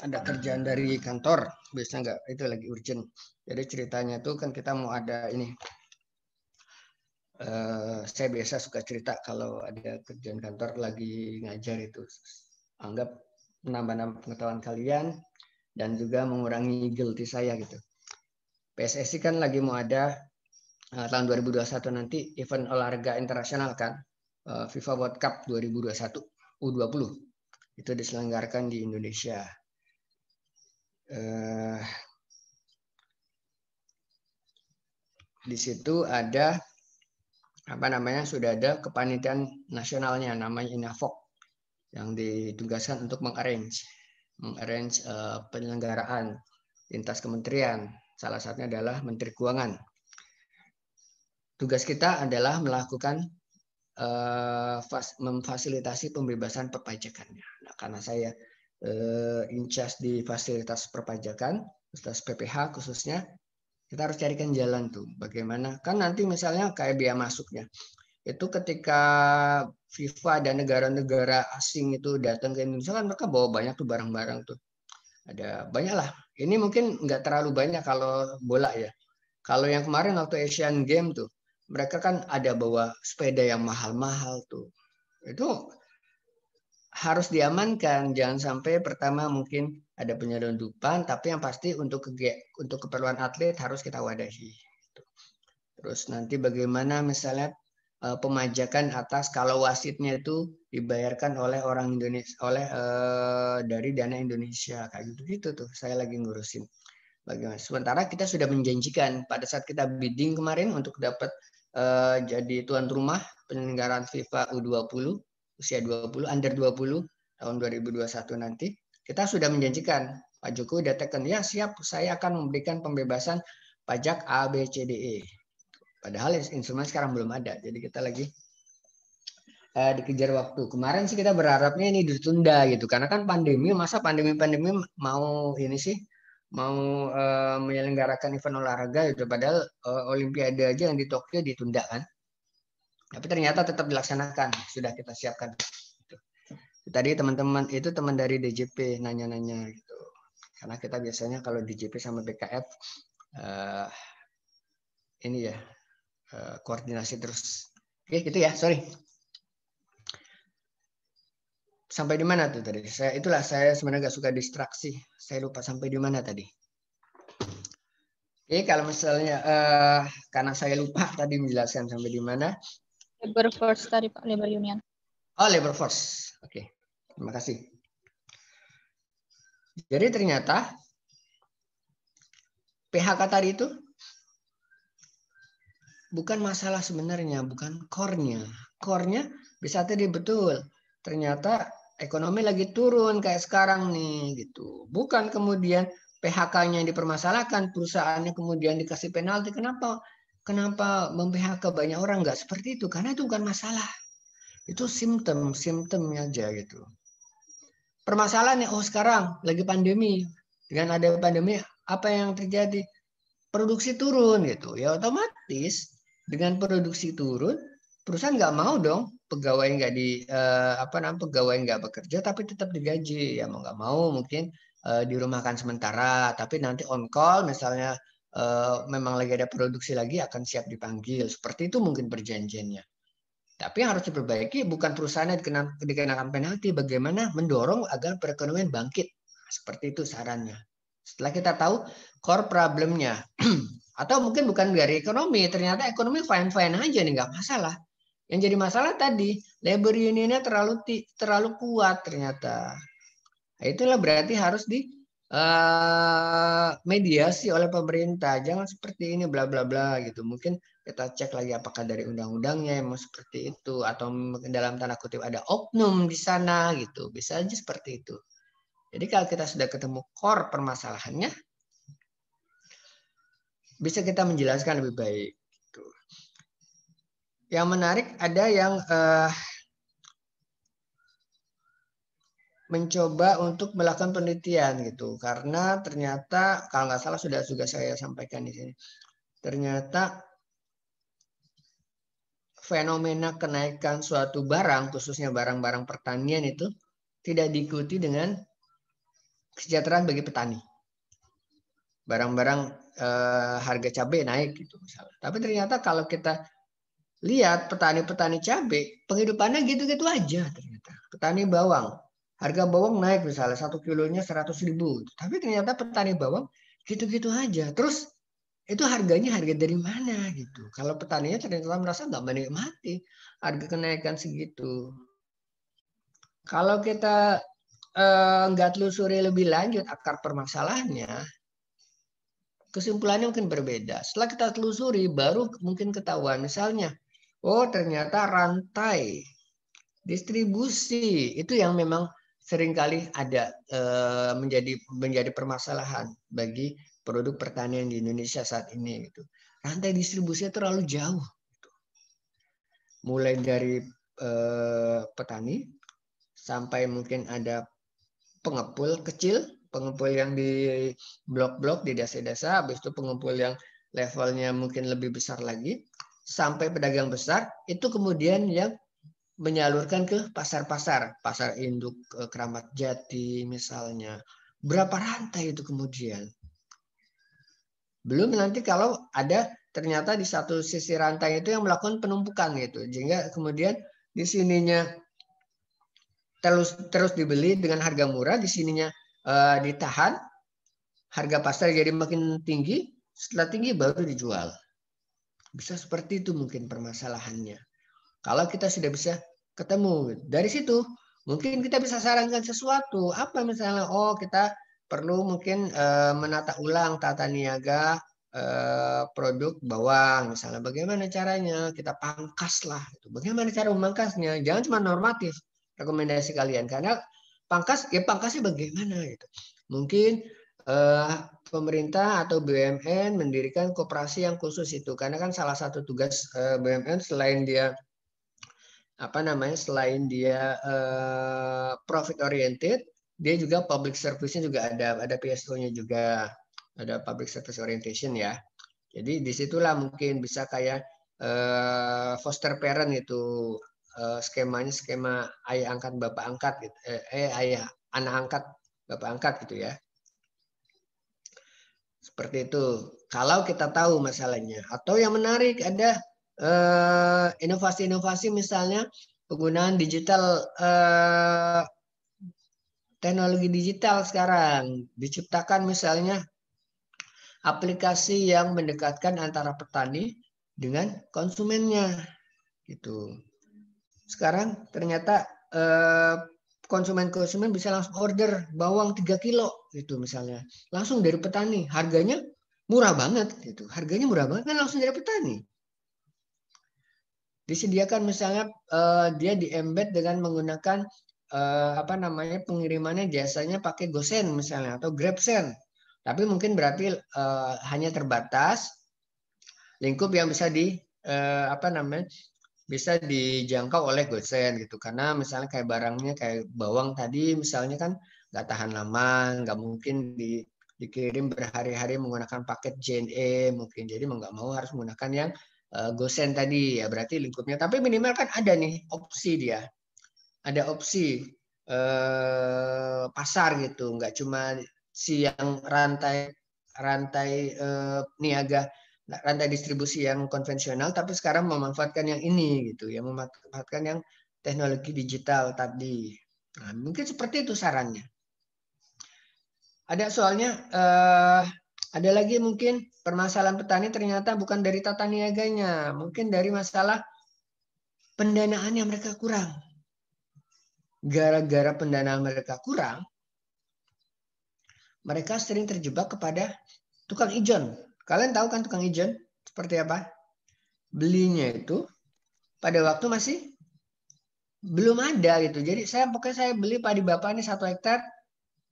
A: ada kerjaan dari kantor, biasanya nggak, itu lagi urgent. Jadi ceritanya tuh kan kita mau ada ini. Saya biasa suka cerita kalau ada kerjaan kantor lagi ngajar itu. Anggap menambah pengetahuan kalian dan juga mengurangi guilty saya gitu. PSSI kan lagi mau ada tahun 2021 nanti event olahraga internasional kan, FIFA World Cup 2021 U20 itu diselenggarakan di Indonesia. Di situ ada apa namanya, sudah ada kepanitiaan nasionalnya namanya INAFOK yang ditugaskan untuk mengarrange penyelenggaraan lintas kementerian. Salah satunya adalah Menteri Keuangan. Tugas kita adalah melakukan memfasilitasi pembebasan perpajakannya. Nah, karena saya in charge di fasilitas perpajakan, fasilitas PPH khususnya, kita harus carikan jalan tuh bagaimana. Kan nanti misalnya kayak biaya masuknya, itu ketika FIFA dan negara-negara asing itu datang ke Indonesia kan mereka bawa banyak tuh barang-barang tuh. Ada banyak lah. Ini mungkin nggak terlalu banyak kalau bola ya. Kalau yang kemarin waktu Asian Games tuh, mereka kan ada bawa sepeda yang mahal-mahal tuh. Itu harus diamankan. Jangan sampai pertama mungkin ada penyelundupan, tapi yang pasti untuk keperluan atlet harus kita wadahi. Terus nanti bagaimana misalnya pemajakan atas kalau wasitnya itu dibayarkan oleh orang Indonesia, dari dana Indonesia kayak gitu tuh. Saya lagi ngurusin. Bagaimana? Sementara kita sudah menjanjikan pada saat kita bidding kemarin untuk dapat jadi tuan rumah penyelenggaraan FIFA U20 usia 20 under 20 tahun 2021 nanti, kita sudah menjanjikan, Pak Jokowi udah tekan, ya siap, saya akan memberikan pembebasan pajak A, B, C, D, E. Padahal instrumen sekarang belum ada, jadi kita lagi dikejar waktu. Kemarin sih kita berharapnya ini ditunda gitu, karena kan pandemi, masa pandemi mau ini sih, mau menyelenggarakan event olahraga gitu, padahal Olimpiade aja yang di Tokyo ditunda kan. Tapi ternyata tetap dilaksanakan, sudah kita siapkan. Tadi teman-teman itu teman dari DJP nanya-nanya gitu, karena kita biasanya kalau DJP sama BKF ini ya koordinasi terus. Oke gitu ya, sorry. Sampai di mana tuh tadi? Saya sebenarnya nggak suka distraksi. Saya lupa sampai di mana tadi. Oke, kalau misalnya karena saya lupa tadi menjelaskan sampai di mana.
F: Labor force tadi Pak, labor union.
A: Oh, labor force. Oke, terima kasih. Jadi ternyata PHK tadi itu bukan masalah sebenarnya, bukan core-nya. Core-nya bisa tadi betul. Ternyata ekonomi lagi turun kayak sekarang nih gitu. Bukan kemudian PHK-nya yang dipermasalahkan, perusahaannya kemudian dikasih penalti. Kenapa mem-PHK banyak orang? Nggak seperti itu, karena itu bukan masalah. Itu simptomnya aja gitu. Permasalahannya, sekarang lagi pandemi. Dengan ada pandemi, apa yang terjadi? Produksi turun gitu. Ya otomatis dengan produksi turun, perusahaan nggak mau dong pegawai pegawai nggak bekerja tapi tetap digaji. Ya mau nggak mau mungkin dirumahkan sementara, tapi nanti on call misalnya memang lagi ada produksi lagi akan siap dipanggil. Seperti itu mungkin perjanjiannya. Tapi yang harus diperbaiki bukan perusahaannya dikenakan penalti, bagaimana mendorong agar perekonomian bangkit. Seperti itu sarannya. Setelah kita tahu core problemnya, atau mungkin bukan dari ekonomi, ternyata ekonomi fine-fine aja nih, nggak masalah. Yang jadi masalah tadi, labor unionnya terlalu kuat ternyata. Nah, itulah berarti harus di mediasi oleh pemerintah. Jangan seperti ini bla bla bla gitu. Mungkin kita cek lagi apakah dari undang-undangnya emang seperti itu atau dalam tanda kutip ada oknum di sana gitu. Bisa aja seperti itu. Jadi kalau kita sudah ketemu core permasalahannya, bisa kita menjelaskan lebih baik. Gitu. Yang menarik ada yang mencoba untuk melakukan penelitian gitu, karena ternyata kalau nggak salah sudah juga saya sampaikan di sini. Ternyata fenomena kenaikan suatu barang, khususnya barang-barang pertanian itu tidak diikuti dengan kesejahteraan bagi petani. Barang-barang harga cabai naik gitu misalnya. Tapi ternyata kalau kita lihat petani-petani cabai, penghidupannya gitu-gitu aja ternyata. Petani bawang, harga bawang naik misalnya 1 kilonya 100.000. Tapi ternyata petani bawang gitu-gitu aja. Terus itu harganya harga dari mana gitu. Kalau petaninya ternyata merasa nggak menikmati harga kenaikan segitu. Kalau kita nggak telusuri lebih lanjut akar permasalahannya, kesimpulannya mungkin berbeda. Setelah kita telusuri, baru mungkin ketahuan. Misalnya, oh ternyata rantai distribusi itu yang memang seringkali ada menjadi permasalahan bagi produk pertanian di Indonesia saat ini. Gitu. Rantai distribusinya terlalu jauh. Gitu. Mulai dari petani sampai mungkin ada pengepul kecil, pengepul yang di blok-blok di desa-desa, habis itu pengepul yang levelnya mungkin lebih besar lagi, sampai pedagang besar, itu kemudian yang menyalurkan ke pasar-pasar, pasar induk Keramat Jati misalnya. Berapa rantai itu kemudian? Belum nanti kalau ada ternyata di satu sisi rantai itu yang melakukan penumpukan gitu, sehingga kemudian di sininya terus dibeli dengan harga murah, di sininya ditahan, harga pasar jadi makin tinggi, setelah tinggi baru dijual. Bisa seperti itu mungkin permasalahannya. Kalau kita sudah bisa ketemu dari situ, mungkin kita bisa sarankan sesuatu. Apa misalnya? Oh, kita perlu mungkin menata ulang tata niaga produk bawang. Misalnya bagaimana caranya? Kita pangkas lah. Bagaimana cara memangkasnya? Jangan cuma normatif rekomendasi kalian. Karena pangkasnya bagaimana? Gitu. Mungkin pemerintah atau BUMN mendirikan koperasi yang khusus itu. Karena kan salah satu tugas BUMN selain dia selain dia profit oriented, dia juga public service-nya juga ada PSO-nya juga, ada public service orientation ya. Jadi disitulah mungkin bisa kayak foster parent itu skemanya skema ayah angkat bapak angkat gitu. Ayah anak angkat bapak angkat gitu ya. Seperti itu. Kalau kita tahu masalahnya. Atau yang menarik ada inovasi-inovasi misalnya penggunaan digital, teknologi digital sekarang diciptakan misalnya aplikasi yang mendekatkan antara petani dengan konsumennya gitu. Sekarang ternyata konsumen bisa langsung order bawang 3 kilo gitu misalnya, langsung dari petani, harganya murah banget gitu, harganya murah banget kan langsung dari petani. Disediakan misalnya dia di-embed dengan menggunakan pengirimannya jasanya pakai GoSend misalnya atau GrabSend. Tapi mungkin berarti hanya terbatas lingkup yang bisa bisa dijangkau oleh GoSend gitu. Karena misalnya kayak barangnya kayak bawang tadi misalnya kan nggak tahan lama, nggak mungkin dikirim berhari-hari menggunakan paket JNE mungkin. Jadi mau nggak mau harus menggunakan yang GoSend tadi ya, berarti lingkupnya. Tapi minimal kan ada nih opsi dia, ada opsi pasar gitu, nggak cuma si yang rantai niaga, rantai distribusi yang konvensional, tapi sekarang memanfaatkan yang ini gitu ya, memanfaatkan yang teknologi digital tadi. Nah, mungkin seperti itu sarannya. Ada soalnya ada lagi mungkin permasalahan petani ternyata bukan dari tata niaganya, mungkin dari masalah pendanaan yang mereka kurang. Gara-gara pendanaan mereka kurang, mereka sering terjebak kepada tukang ijon. Kalian tahu kan tukang ijon seperti apa? Belinya itu pada waktu masih belum ada gitu. Jadi saya beli padi bapak ini 1 hektar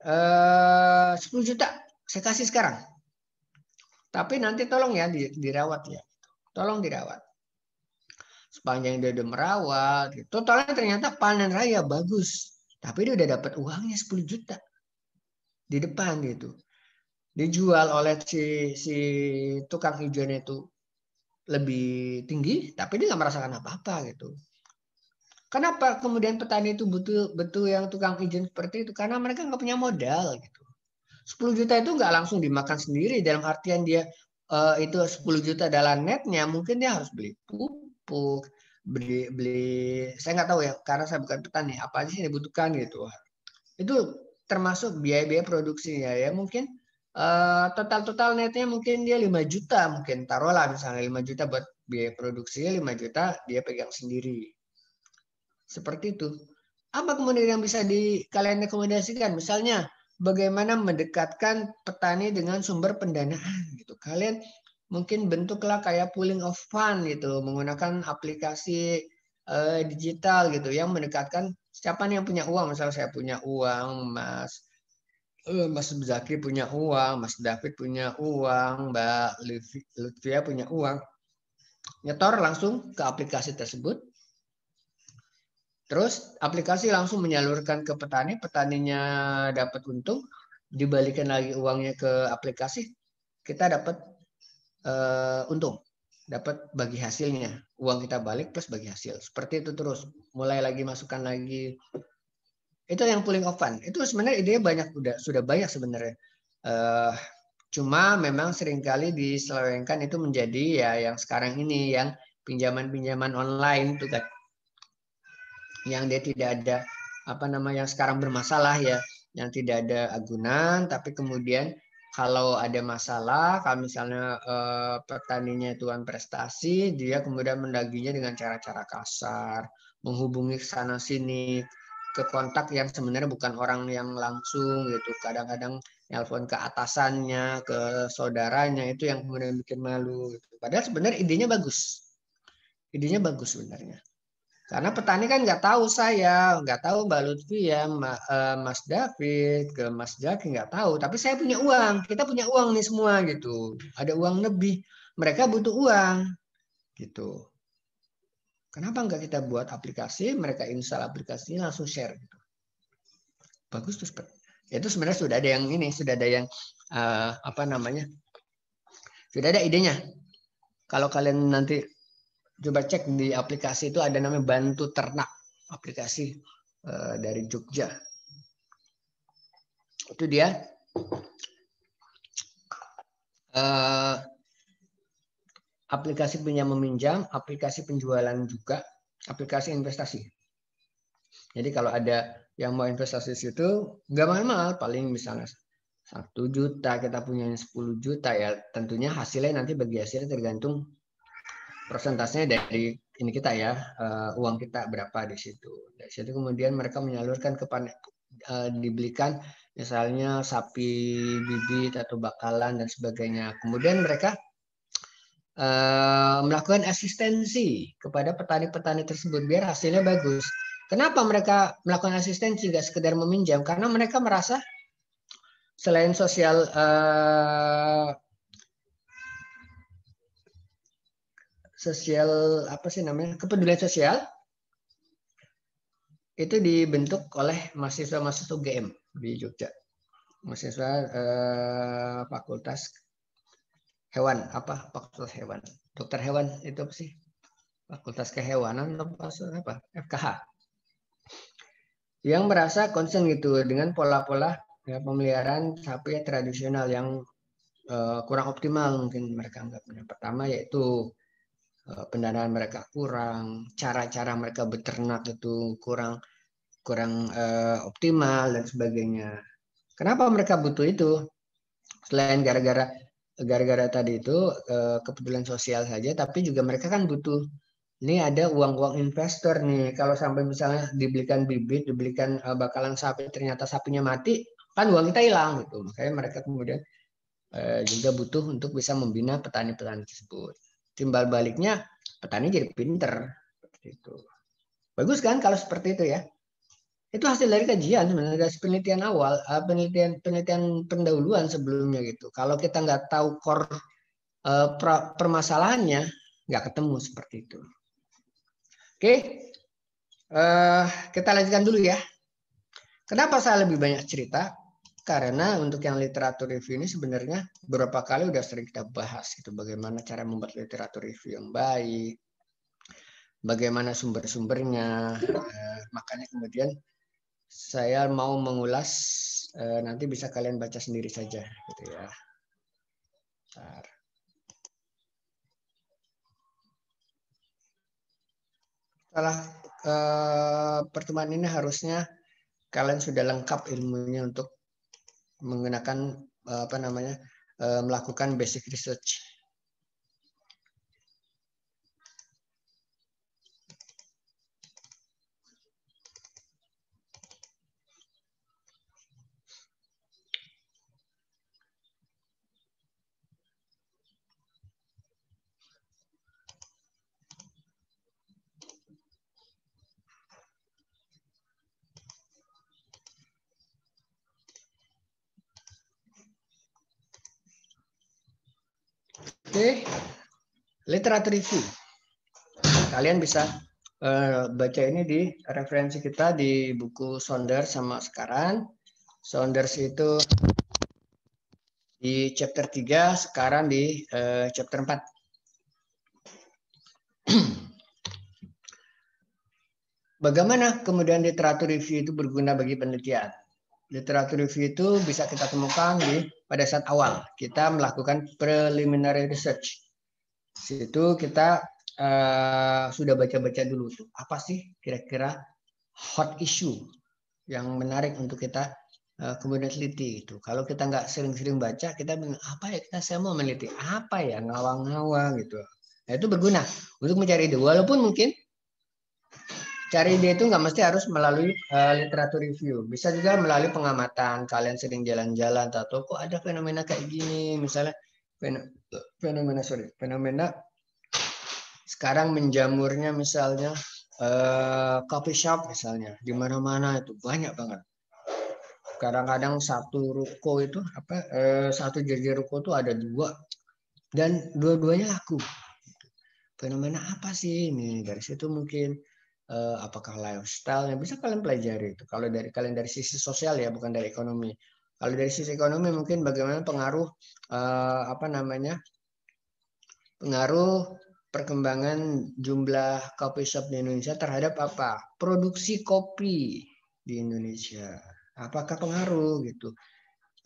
A: 10 juta, saya kasih sekarang. Tapi nanti tolong ya dirawat ya. Tolong dirawat. Sepanjang dia udah merawat, totalnya ternyata panen raya bagus. Tapi dia udah dapat uangnya 10 juta. Di depan gitu. Dijual oleh si tukang ijonnya itu lebih tinggi, tapi dia nggak merasakan apa-apa gitu. Kenapa kemudian petani itu butuh yang tukang ijon seperti itu? Karena mereka nggak punya modal gitu. 10 juta itu nggak langsung dimakan sendiri, dalam artian dia itu 10 juta adalah netnya, mungkin dia harus beli pupuk, beli saya nggak tahu ya, karena saya bukan petani, apa aja sih yang dibutuhkan gitu. Itu termasuk biaya-biaya produksinya ya, mungkin total netnya mungkin dia 5 juta, mungkin taruhlah misalnya 5 juta buat biaya produksinya, 5 juta dia pegang sendiri. Seperti itu. Apa kemudian yang bisa kalian rekomendasikan? Misalnya bagaimana mendekatkan petani dengan sumber pendanaan gitu. Kalian mungkin bentuklah kayak pooling of fund gitu, menggunakan aplikasi digital gitu yang mendekatkan siapa nih yang punya uang. Misalnya saya punya uang, Mas Zaki punya uang, Mas David punya uang, Mbak Lutfia punya uang. Nyetor langsung ke aplikasi tersebut. Terus aplikasi langsung menyalurkan ke petani, petaninya dapat untung, dibalikan lagi uangnya ke aplikasi, kita dapat untung, dapat bagi hasilnya, uang kita balik plus bagi hasil. Seperti itu terus, mulai lagi masukkan lagi. Itu yang pooling of fund. Itu sebenarnya idenya banyak, sudah banyak sebenarnya. Cuma memang seringkali diselewengkan itu menjadi ya yang sekarang ini, yang pinjaman-pinjaman online itu kan. Yang dia tidak ada yang sekarang bermasalah ya, yang tidak ada agunan, tapi kemudian kalau ada masalah, kalau misalnya petaninya tuan prestasi, dia kemudian mendaginya dengan cara-cara kasar, menghubungi sana sini ke kontak yang sebenarnya bukan orang yang langsung gitu, kadang-kadang nelpon ke atasannya, ke saudaranya, itu yang kemudian bikin malu gitu. Padahal sebenarnya idenya bagus sebenarnya. Karena petani kan nggak tahu saya, nggak tahu Mbak Lutfi ya, Mas David, ke Mas Jaki nggak tahu. Tapi saya punya uang, kita punya uang nih semua gitu. Ada uang lebih, mereka butuh uang gitu. Kenapa nggak kita buat aplikasi, mereka install aplikasinya langsung share gitu. Bagus tuh. Itu sebenarnya sudah ada yang ini, sudah ada yang sudah ada idenya. Kalau kalian nanti coba cek di aplikasi itu ada namanya Bantu Ternak, aplikasi dari Jogja. Itu dia aplikasi pinjam meminjam, aplikasi penjualan juga, aplikasi investasi. Jadi kalau ada yang mau investasi di situ nggak mahal-mahal, paling misalnya 1 juta, kita punya 10 juta ya, tentunya hasilnya nanti bagi hasilnya tergantung persentasenya dari ini kita ya, uang kita berapa di situ. Dari situ kemudian mereka menyalurkan dibelikan misalnya sapi bibit atau bakalan dan sebagainya. Kemudian mereka melakukan asistensi kepada petani-petani tersebut biar hasilnya bagus. Kenapa mereka melakukan asistensi, nggak sekedar meminjam? Karena mereka merasa selain sosial kepedulian sosial itu dibentuk oleh mahasiswa-mahasiswa UGM di Jogja, mahasiswa fakultas hewan, fakultas hewan, dokter hewan itu apa sih, fakultas kehewanan apa FKH, yang merasa concern gitu dengan pola-pola pemeliharaan sapi tradisional yang kurang optimal mungkin mereka anggap. Pertama yaitu pendanaan mereka kurang, cara-cara mereka beternak itu kurang optimal dan sebagainya. Kenapa mereka butuh itu? Selain gara-gara tadi itu kepedulian sosial saja, tapi juga mereka kan butuh. Ini ada uang investor nih. Kalau sampai misalnya dibelikan bibit, dibelikan bakalan sapi, ternyata sapinya mati, kan uang kita hilang gitu. Makanya mereka kemudian juga butuh untuk bisa membina petani-petani tersebut. Timbal baliknya petani jadi pinter seperti itu. Bagus kan kalau seperti itu ya? Itu hasil dari kajian sebenarnya, dari penelitian awal, penelitian pendahuluan sebelumnya gitu. Kalau kita nggak tahu core permasalahannya, nggak ketemu seperti itu. Oke, kita lanjutkan dulu ya. Kenapa saya lebih banyak cerita? Karena untuk yang literatur review ini sebenarnya beberapa kali udah sering kita bahas gitu, bagaimana cara membuat literatur review yang baik, bagaimana sumber-sumbernya. Makanya kemudian saya mau mengulas nanti bisa kalian baca sendiri saja gitu ya. Bentar. Setelah pertemuan ini harusnya kalian sudah lengkap ilmunya untuk menggunakan melakukan basic research. Oke, literatur review. Kalian bisa baca ini di referensi kita di buku Saunders sama Sekarang. Saunders itu di chapter 3, Sekarang di chapter 4. Bagaimana kemudian literatur review itu berguna bagi penelitian? Literatur review itu bisa kita temukan pada saat awal kita melakukan preliminary research. Situ kita sudah baca-baca dulu tuh apa sih kira-kira hot issue yang menarik untuk kita kemudian teliti itu. Kalau kita nggak sering-sering baca, kita bilang apa ya, saya mau meneliti apa ya, ngawang-ngawang gitu. Nah, itu berguna untuk mencari ide. Walaupun mungkin cari ide itu nggak mesti harus melalui literatur review. Bisa juga melalui pengamatan. Kalian sering jalan-jalan atau kok ada fenomena kayak gini. Misalnya fenomena sekarang menjamurnya misalnya coffee shop misalnya. Di mana-mana itu banyak banget. Kadang-kadang satu ruko itu satu jejer ruko itu ada 2 dan dua-duanya laku. Fenomena apa sih ini? Dari situ mungkin apakah lifestyle yang bisa kalian pelajari itu. Kalau dari kalian dari sisi sosial ya, bukan dari ekonomi. Kalau dari sisi ekonomi mungkin bagaimana pengaruh pengaruh perkembangan jumlah coffee shop di Indonesia terhadap apa? Produksi kopi di Indonesia. Apakah pengaruh gitu?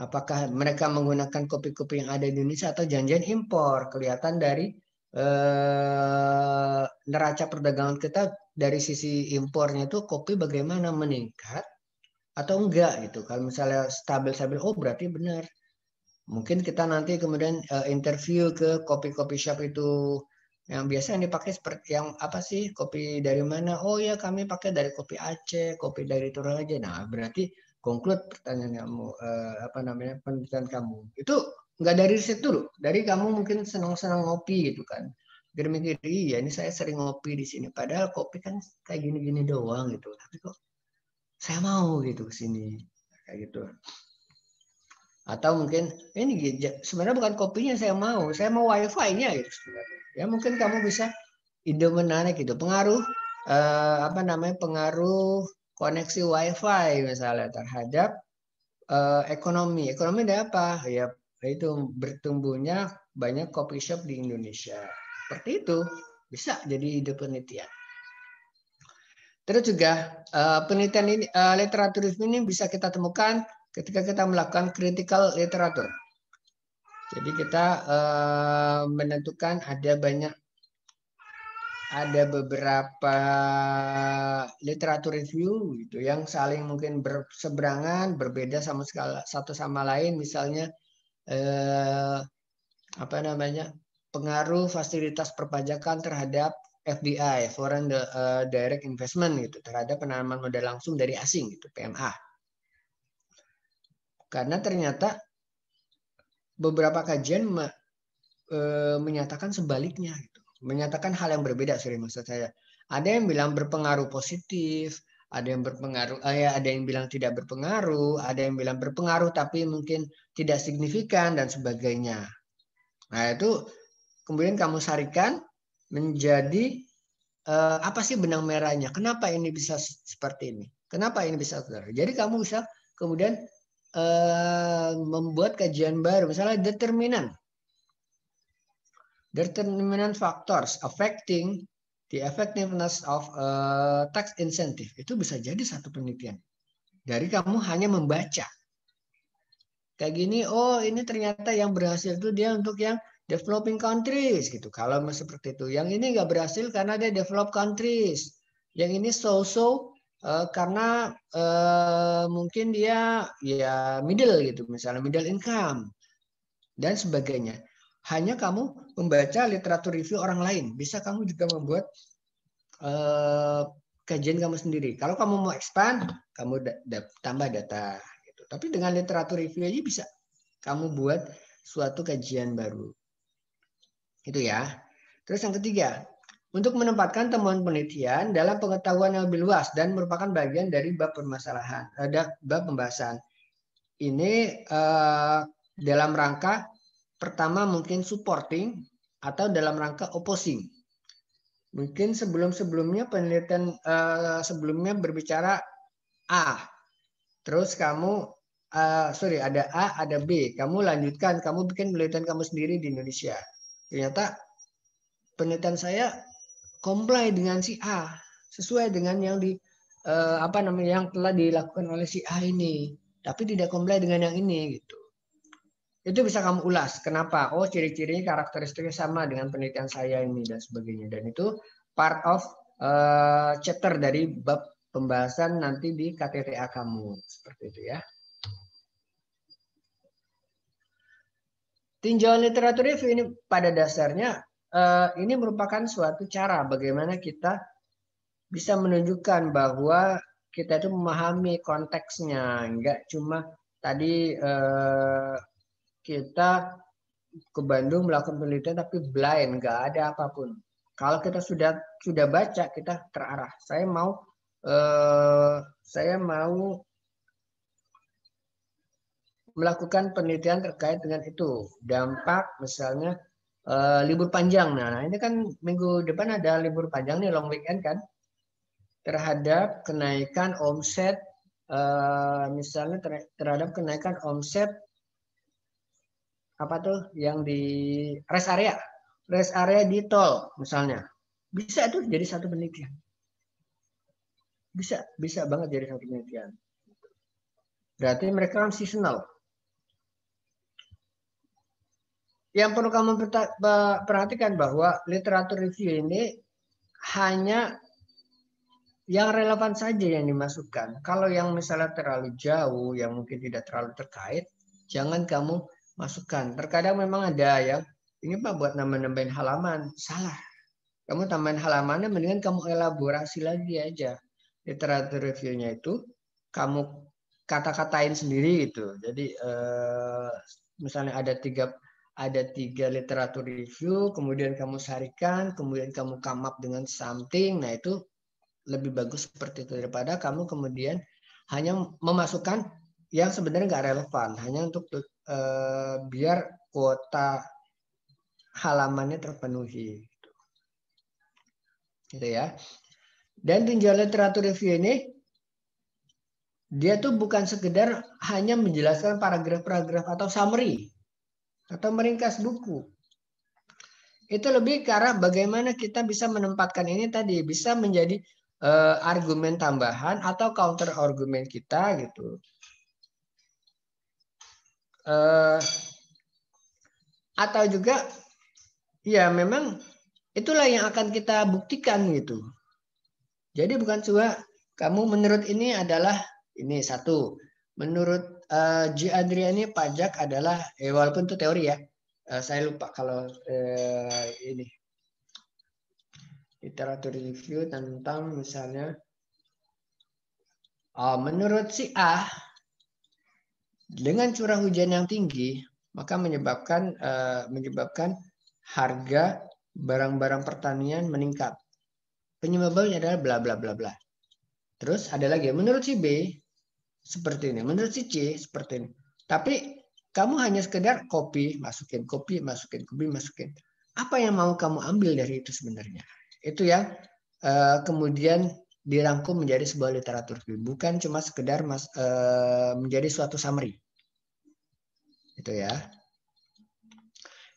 A: Apakah mereka menggunakan kopi-kopi yang ada di Indonesia atau janjian impor? Kelihatan dari neraca perdagangan kita dari sisi impornya itu kopi bagaimana meningkat atau enggak gitu. Kalau misalnya stabil-stabil, oh berarti benar. Mungkin kita nanti kemudian interview ke kopi-kopi shop itu yang biasa yang dipakai seperti yang apa sih, kopi dari mana? Oh ya kami pakai dari kopi Aceh, kopi dari Toraja. Nah berarti conclude pertanyaan kamu, penelitian kamu itu nggak dari riset dulu, dari kamu mungkin senang-senang ngopi gitu kan, mikir-mikir iya ini saya sering ngopi di sini, padahal kopi kan kayak gini-gini doang gitu, tapi kok saya mau gitu ke sini kayak gitu. Atau mungkin ini sebenarnya bukan kopinya saya mau wifi-nya gitu sebenarnya. Ya mungkin kamu bisa ide menarik gitu, pengaruh pengaruh koneksi wifi misalnya terhadap ekonomi dari apa ya, itu bertumbuhnya banyak coffee shop di Indonesia. Seperti itu bisa jadi ide penelitian. Terus juga penelitian ini, literatur ini bisa kita temukan ketika kita melakukan critical literatur. Jadi kita menentukan ada beberapa literatur review gitu yang saling mungkin berseberangan, berbeda sama satu sama lain. Misalnya pengaruh fasilitas perpajakan terhadap FDI, Foreign Direct Investment gitu, terhadap penanaman modal langsung dari asing gitu, PMA. Karena ternyata beberapa kajian menyatakan sebaliknya gitu. Menyatakan hal yang berbeda, maksud saya. Ada yang bilang berpengaruh positif, ada yang berpengaruh, ada yang bilang tidak berpengaruh, ada yang bilang berpengaruh tapi mungkin tidak signifikan dan sebagainya. Nah itu kemudian kamu sarikan menjadi apa sih benang merahnya? Kenapa ini bisa seperti ini? Kenapa ini bisa seperti ini? Jadi kamu bisa kemudian membuat kajian baru, misalnya determinant factors affecting the effectiveness of tax incentive. Itu bisa jadi satu penelitian dari kamu hanya membaca kayak gini, oh ini ternyata yang berhasil itu dia untuk yang developing countries gitu. Kalau seperti itu, yang ini nggak berhasil karena dia develop countries. Yang ini so-so karena mungkin dia ya middle gitu, misalnya middle income dan sebagainya. Hanya kamu membaca literatur review orang lain, bisa kamu juga membuat kajian kamu sendiri. Kalau kamu mau expand, kamu tambah data. Gitu. Tapi dengan literatur review aja bisa kamu buat suatu kajian baru. Itu ya. Terus yang ketiga, untuk menempatkan temuan penelitian dalam pengetahuan yang lebih luas dan merupakan bagian dari bab permasalahan, bab pembahasan. Ini dalam rangka pertama mungkin supporting atau dalam rangka opposing. Mungkin sebelum-sebelumnya penelitian sebelumnya berbicara A, terus kamu ada A, ada B, kamu lanjutkan, kamu bikin penelitian kamu sendiri di Indonesia. Ternyata penelitian saya comply dengan si A, sesuai dengan yang yang telah dilakukan oleh si A ini, tapi tidak comply dengan yang ini gitu. Itu bisa kamu ulas. Kenapa? Oh, ciri-cirinya karakteristiknya sama dengan penelitian saya ini dan sebagainya. Dan itu part of chapter dari bab pembahasan nanti di KTTA kamu. Seperti itu ya. Tinjauan literatur review ini pada dasarnya ini merupakan suatu cara bagaimana kita bisa menunjukkan bahwa kita itu memahami konteksnya. Enggak cuma tadi kita ke Bandung melakukan penelitian tapi blind, nggak ada apapun. Kalau kita sudah baca, kita terarah. Saya mau melakukan penelitian terkait dengan itu. Dampak misalnya libur panjang. Nah, ini kan minggu depan ada libur panjang nih, long weekend kan. Terhadap kenaikan omset, misalnya terhadap kenaikan omset apa tuh yang di rest area di tol misalnya, bisa tuh jadi satu penelitian, bisa banget jadi satu penelitian. Berarti mereka kan seasonal. Yang perlu kamu perhatikan bahwa literatur review ini hanya yang relevan saja yang dimasukkan. Kalau yang misalnya terlalu jauh, yang mungkin tidak terlalu terkait, jangan kamu masukkan. Terkadang memang ada yang ini Pak buat nambahin halaman, salah. Kamu tambahin halamannya, mendingan kamu elaborasi lagi aja. Literatur reviewnya itu kamu kata-katain sendiri gitu. Jadi misalnya ada tiga literatur review, kemudian kamu sarikan, kemudian kamu come up dengan something. Nah itu lebih bagus seperti itu daripada kamu kemudian hanya memasukkan yang sebenarnya nggak relevan, hanya untuk biar kuota halamannya terpenuhi, gitu ya. Dan tinjauan literatur review ini dia tuh bukan sekedar hanya menjelaskan paragraf-paragraf atau summary atau meringkas buku. Itu lebih ke arah bagaimana kita bisa menempatkan ini tadi bisa menjadi argumen tambahan atau counter argumen kita gitu. Atau juga ya memang itulah yang akan kita buktikan gitu. Jadi bukan cuma kamu menurut ini adalah ini satu. Menurut G. Adriani pajak adalah walaupun itu teori ya. Saya lupa kalau ini literatur review tentang misalnya menurut si A dengan curah hujan yang tinggi maka menyebabkan harga barang-barang pertanian meningkat. Penyebabnya adalah bla bla bla bla. Terus ada lagi menurut si B seperti ini, menurut si C seperti ini. Tapi kamu hanya sekedar copy, masukin. Apa yang mau kamu ambil dari itu sebenarnya? Itu yang kemudian dirangkum menjadi sebuah literatur review, bukan cuma sekedar menjadi suatu summary. Itu ya.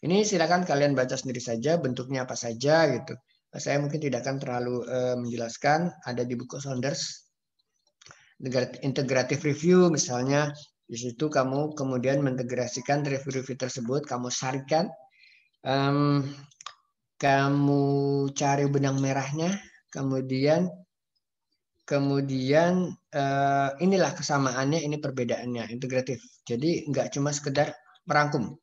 A: Ini silakan kalian baca sendiri saja bentuknya apa saja gitu. Saya mungkin tidak akan terlalu menjelaskan, ada di buku Saunders. Integrative review misalnya Di situ kamu kemudian mengintegrasikan review-review tersebut, kamu sarikan, kamu cari benang merahnya, kemudian inilah kesamaannya, ini perbedaannya, integratif. Jadi nggak cuma sekedar merangkum.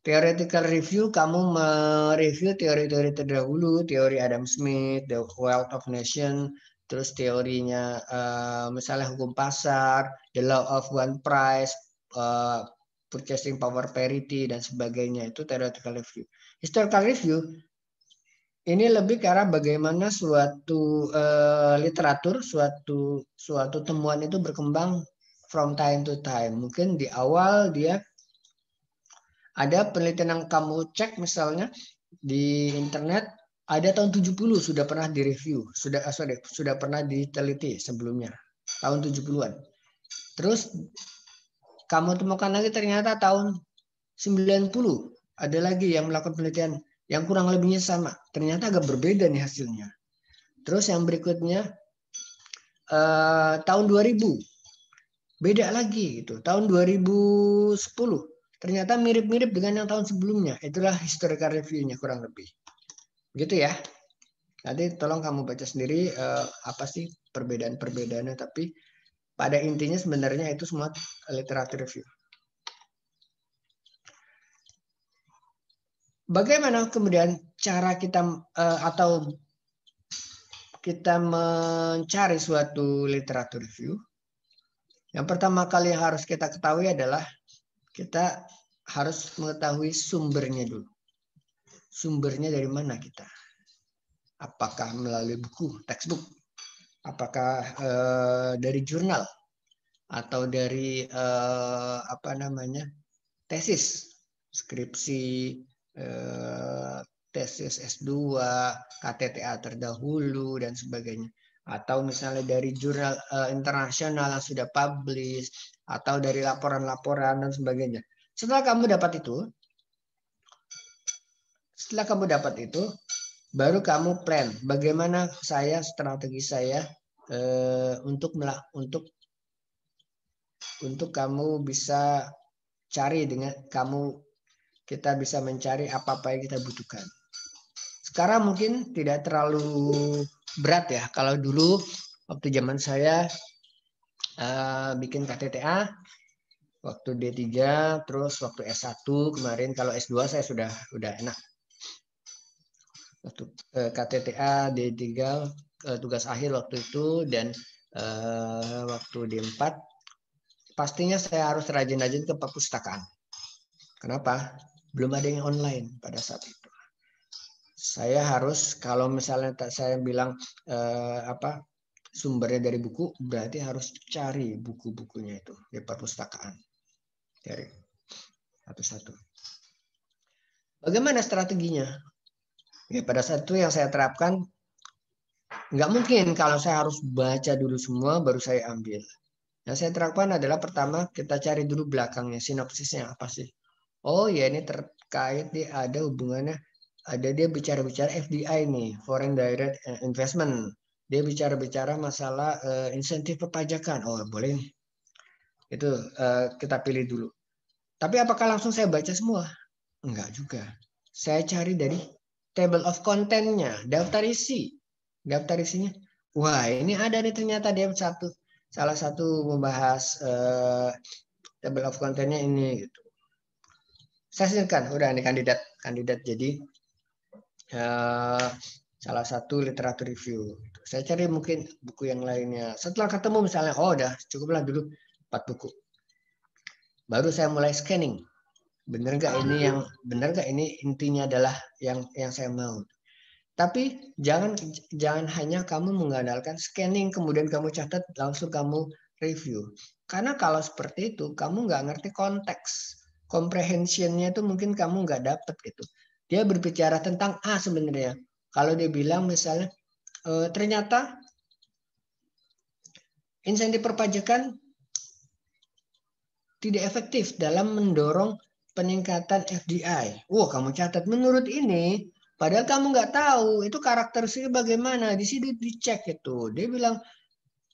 A: Theoretical review, kamu mereview teori-teori terdahulu, teori Adam Smith, The Wealth of Nation, terus teorinya misalnya hukum pasar, the law of one price, purchasing power parity, dan sebagainya. Itu theoretical review. Historical review ini lebih ke arah bagaimana suatu literatur, suatu temuan itu berkembang from time to time. Mungkin di awal dia ada penelitian yang kamu cek misalnya di internet, ada tahun 70 sudah pernah direview, sudah pernah diteliti sebelumnya, tahun 70-an. Terus kamu temukan lagi ternyata tahun 90 ada lagi yang melakukan penelitian yang kurang lebihnya sama. Ternyata agak berbeda nih hasilnya. Terus yang berikutnya tahun 2000 beda lagi gitu. Tahun 2010 ternyata mirip-mirip dengan yang tahun sebelumnya. Itulah historical review-nya kurang lebih. Gitu ya. Nanti tolong kamu baca sendiri apa sih perbedaan-perbedaannya. Tapi pada intinya sebenarnya itu semua literatur review. Bagaimana kemudian cara kita atau kita mencari suatu literatur review? Yang pertama kali yang harus kita ketahui adalah kita harus mengetahui sumbernya dulu. Sumbernya dari mana kita? Apakah melalui buku, textbook? Apakah dari jurnal? Atau dari tesis, skripsi, tesis S2, KTTA terdahulu, dan sebagainya. Atau misalnya dari jurnal internasional yang sudah publish, atau dari laporan-laporan dan sebagainya. Setelah kamu dapat itu, baru kamu plan bagaimana strategi saya untuk kamu bisa cari kita bisa mencari apa-apa yang kita butuhkan. Sekarang mungkin tidak terlalu berat ya. Kalau dulu waktu zaman saya bikin KTTA, waktu D3, terus waktu S1 kemarin, kalau S2 saya sudah enak. Waktu KTTA, D3, tugas akhir waktu itu, dan waktu D4, pastinya saya harus rajin-rajin ke perpustakaan. Kenapa? Belum ada yang online pada saat itu. Saya harus, kalau misalnya saya bilang sumbernya dari buku, berarti harus cari buku-bukunya itu di perpustakaan. Dari satu-satu. Bagaimana strateginya? Ya, pada saat itu yang saya terapkan, nggak mungkin kalau saya harus baca dulu semua baru saya ambil. Yang saya terapkan adalah pertama kita cari dulu belakangnya, sinopsisnya apa sih? Oh ya, ini terkait ada hubungannya, dia bicara-bicara FDI nih, foreign direct investment. Dia bicara-bicara masalah insentif perpajakan. Oh boleh nih. Itu kita pilih dulu. Tapi apakah langsung saya baca semua? Enggak juga. Saya cari dari table of content-nya, daftar isi. Daftar isinya. Wah, ini ada nih ternyata dia salah satu membahas table of content-nya ini gitu. Saya hasilkan, udah ini kandidat jadi salah satu literatur review. Saya cari mungkin buku yang lainnya. Setelah ketemu misalnya, oh udah cukuplah dulu 4 buku. Baru saya mulai scanning. Benar nggak ini intinya adalah yang saya mau. Tapi jangan hanya kamu mengandalkan scanning kemudian kamu catat langsung kamu review. Karena kalau seperti itu kamu nggak ngerti konteks, comprehension-nya itu mungkin kamu nggak dapat gitu. Dia berbicara tentang A sebenarnya. Kalau dia bilang misalnya ternyata insentif perpajakan tidak efektif dalam mendorong peningkatan FDI. Wah, kamu catat menurut ini, padahal kamu nggak tahu itu karakteristiknya bagaimana. Di sini dicek itu. Dia bilang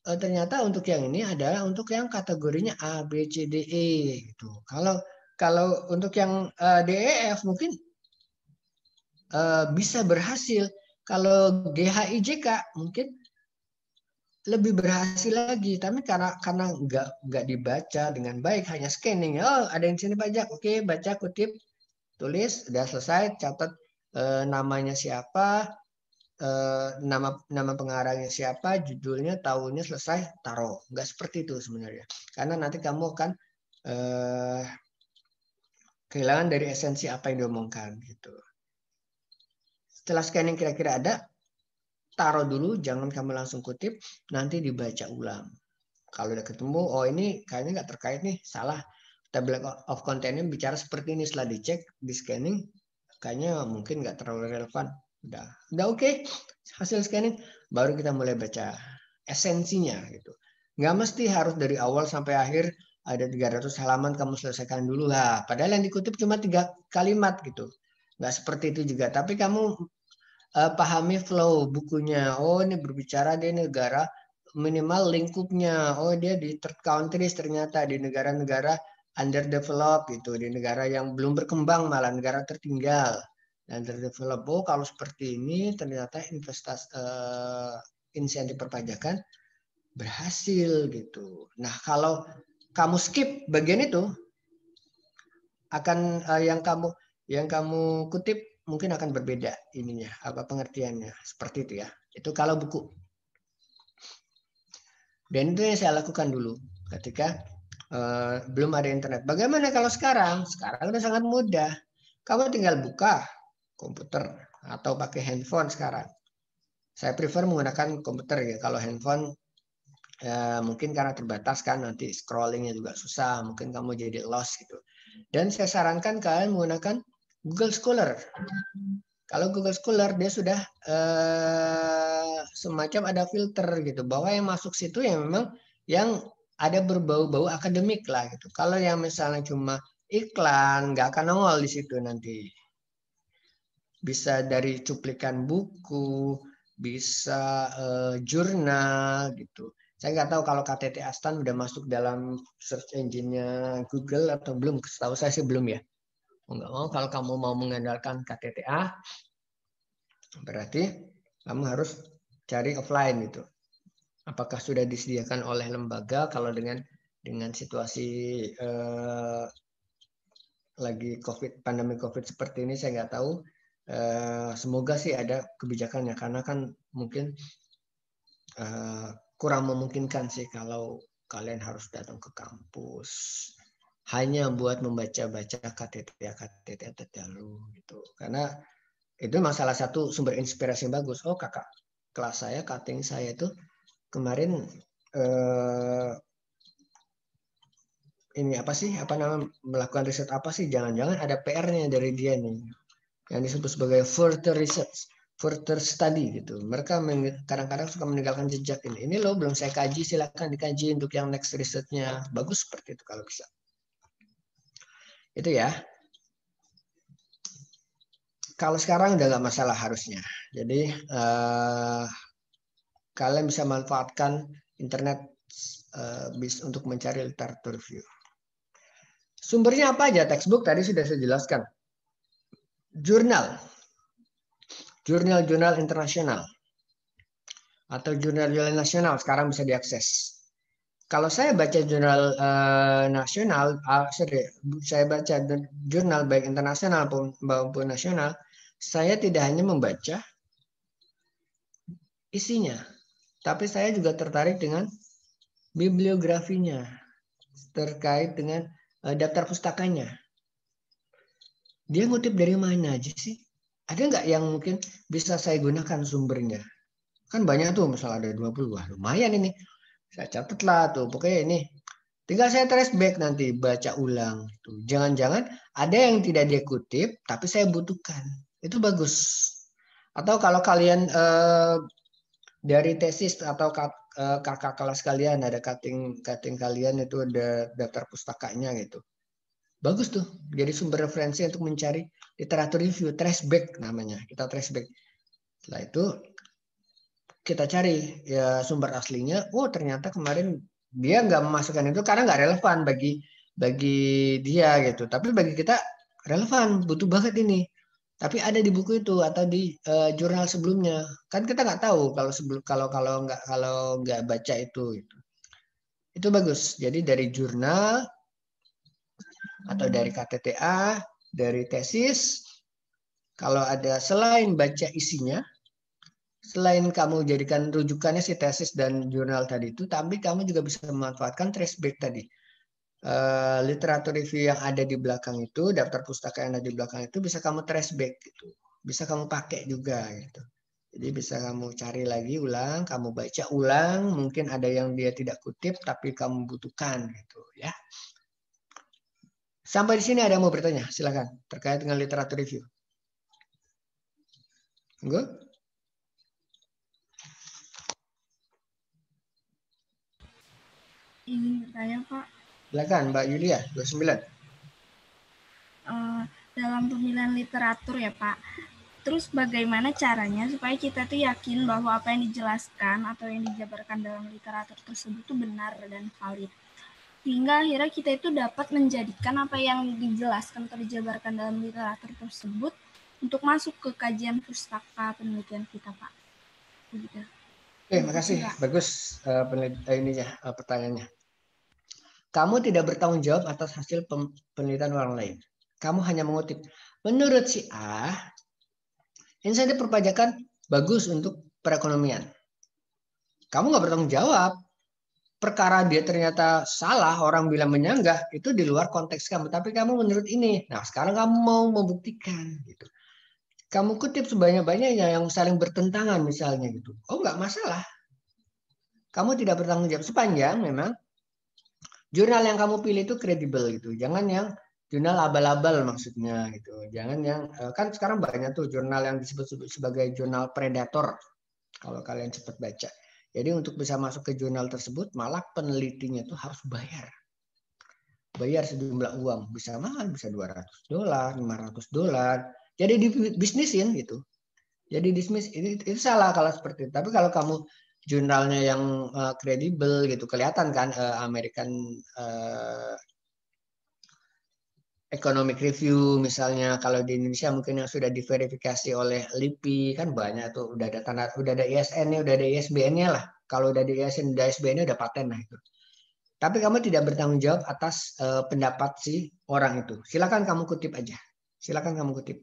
A: ternyata untuk yang ini adalah untuk yang kategorinya A, B, C, D, E gitu. Kalau untuk yang D, E, F mungkin bisa berhasil. Kalau G, H, I, J, K mungkin lebih berhasil lagi, tapi karena nggak dibaca dengan baik, hanya scanning. Oh, ada yang sini pajak, oke, baca, kutip, tulis, udah selesai, catat namanya siapa, nama pengarangnya siapa, judulnya, tahunnya, selesai, taruh. Nggak seperti itu sebenarnya, karena nanti kamu akan kehilangan dari esensi apa yang diomongkan gitu. Setelah scanning kira-kira ada, taruh dulu, jangan kamu langsung kutip, nanti dibaca ulang. Kalau udah ketemu, oh ini kayaknya nggak terkait nih, salah. Table of content-nya bicara seperti ini, setelah dicek, di scanning, kayaknya mungkin nggak terlalu relevan. Udah oke, hasil scanning, baru kita mulai baca esensinya gitu. Nggak mesti harus dari awal sampai akhir ada 300 halaman kamu selesaikan dulu lah. Padahal yang dikutip cuma 3 kalimat gitu. Nggak seperti itu juga. Tapi kamu pahami flow bukunya. Oh, ini berbicara di negara, minimal lingkupnya. Oh, dia di third countries ternyata, di negara-negara underdeveloped gitu, di negara yang belum berkembang, malah negara tertinggal. Underdeveloped. Oh, kalau seperti ini ternyata insentif perpajakan berhasil gitu. Nah, kalau kamu skip bagian itu, akan yang kamu kutip mungkin akan berbeda ininya, apa pengertiannya, seperti itu ya. Itu kalau buku. Dan itu yang saya lakukan dulu ketika belum ada internet. Bagaimana kalau sekarang? Sekarang udah sangat mudah. Kamu tinggal buka komputer atau pakai handphone sekarang. Saya prefer menggunakan komputer ya. Kalau handphone mungkin karena terbatas kan, nanti scrollingnya juga susah. Mungkin kamu jadi lost gitu. Dan saya sarankan kalian menggunakan Google Scholar. Kalau Google Scholar dia sudah semacam ada filter gitu, bahwa yang masuk situ yang memang yang ada berbau-bau akademik lah gitu. Kalau yang misalnya cuma iklan, nggak akan nongol di situ nanti. Bisa dari cuplikan buku, bisa jurnal gitu. Saya nggak tahu kalau KTT Astan udah masuk dalam search engine-nya Google atau belum. Setahu saya sih belum ya. Nggak mau, kalau kamu mau mengandalkan KTTA, berarti kamu harus cari offline gitu. Apakah sudah disediakan oleh lembaga? Kalau dengan situasi lagi pandemi COVID seperti ini, saya nggak tahu. Semoga sih ada kebijakannya, karena kan mungkin kurang memungkinkan sih kalau kalian harus datang ke kampus hanya buat membaca-baca KTT terlalu gitu. Karena itu masalah satu sumber inspirasi yang bagus. Oh, kakak kelas saya, cutting saya itu kemarin ini apa sih? Apa nama, melakukan riset apa sih? Jangan-jangan ada PR-nya dari dia nih, yang disebut sebagai further research, further study gitu. Mereka kadang-kadang suka meninggalkan jejak ini. Ini loh belum saya kaji, silakan dikaji untuk yang next research-nya. Bagus seperti itu kalau bisa. Itu ya. Kalau sekarang udah nggak masalah harusnya. Jadi kalian bisa manfaatkan internet untuk mencari literatur review. Sumbernya apa aja? Textbook tadi sudah saya jelaskan. Jurnal internasional atau jurnal nasional sekarang bisa diakses. Kalau saya baca jurnal nasional, saya baca jurnal baik internasional maupun nasional, saya tidak hanya membaca isinya, tapi saya juga tertarik dengan bibliografinya, terkait dengan daftar pustakanya. Dia ngutip dari mana aja sih? Ada nggak yang mungkin bisa saya gunakan sumbernya? Kan banyak tuh, misalnya ada 20, wah lumayan ini. Saya catat lah tuh, pokoknya ini. Tinggal saya trace back nanti, baca ulang. Jangan-jangan ada yang tidak dia kutip, tapi saya butuhkan. Itu bagus. Atau kalau kalian dari tesis atau kakak kelas kalian, ada cutting kalian itu ada daftar pustakanya gitu. Bagus tuh, jadi sumber referensi untuk mencari literatur review, trace back namanya. Kita trace back. Setelah itu kita cari ya sumber aslinya. Oh ternyata kemarin dia nggak memasukkan itu karena nggak relevan bagi dia gitu. Tapi bagi kita relevan, butuh banget ini. Tapi ada di buku itu atau di jurnal sebelumnya. Kan kita nggak tahu kalau nggak baca itu. Itu bagus. Jadi dari jurnal atau dari KTTA, dari tesis, kalau ada selain baca isinya, selain kamu jadikan rujukannya si tesis dan jurnal tadi itu, tapi kamu juga bisa memanfaatkan traceback tadi. Literatur review yang ada di belakang itu, daftar pustaka yang ada di belakang itu bisa kamu traceback gitu. Bisa kamu pakai juga gitu. Jadi bisa kamu cari lagi ulang, kamu baca ulang, mungkin ada yang dia tidak kutip tapi kamu butuhkan gitu ya. Sampai di sini ada yang mau bertanya, silakan terkait dengan literatur review. Enggak?
H: Ingin bertanya, Pak.
A: Silakan Mbak Yulia, 29.
H: Dalam pemilihan literatur ya Pak, terus bagaimana caranya supaya kita tuh yakin bahwa apa yang dijelaskan atau yang dijabarkan dalam literatur tersebut itu benar dan valid, sehingga akhirnya kita itu dapat menjadikan apa yang dijelaskan atau dijabarkan dalam literatur tersebut untuk masuk ke kajian pustaka penelitian kita, Pak. Begitu.
A: Oke, makasih. Bagus pertanyaannya. Kamu tidak bertanggung jawab atas hasil penelitian orang lain. Kamu hanya mengutip. Menurut si A, insentif perpajakan bagus untuk perekonomian. Kamu nggak bertanggung jawab. Perkara dia ternyata salah, orang bilang menyanggah, itu di luar konteks kamu. Tapi kamu menurut ini. Nah, sekarang kamu mau membuktikan. Gitu. Kamu kutip sebanyak-banyaknya yang saling bertentangan misalnya gitu. Oh, nggak masalah. Kamu tidak bertanggung jawab sepanjang memang jurnal yang kamu pilih itu kredibel gitu. Jangan yang jurnal abal-abal maksudnya gitu. Jangan yang kan sekarang banyak tuh jurnal yang disebut sebagai jurnal predator. Kalau kalian cepat baca. Jadi untuk bisa masuk ke jurnal tersebut malah penelitinya tuh harus bayar. Bayar sejumlah uang, bisa mahal, bisa $200, $500. Jadi dibisnisin gitu. Jadi dismiss itu salah kalau seperti itu. Tapi kalau kamu jurnalnya yang kredibel gitu, kelihatan kan American Economic Review misalnya, kalau di Indonesia mungkin yang sudah diverifikasi oleh LIPI kan banyak tuh, udah ada ISN-nya, udah ada ISBN-nya lah. Kalau udah ada ISN, udah ISBN-nya udah paten lah itu. Tapi kamu tidak bertanggung jawab atas pendapat si orang itu. Silakan kamu kutip aja. Silakan kamu kutip.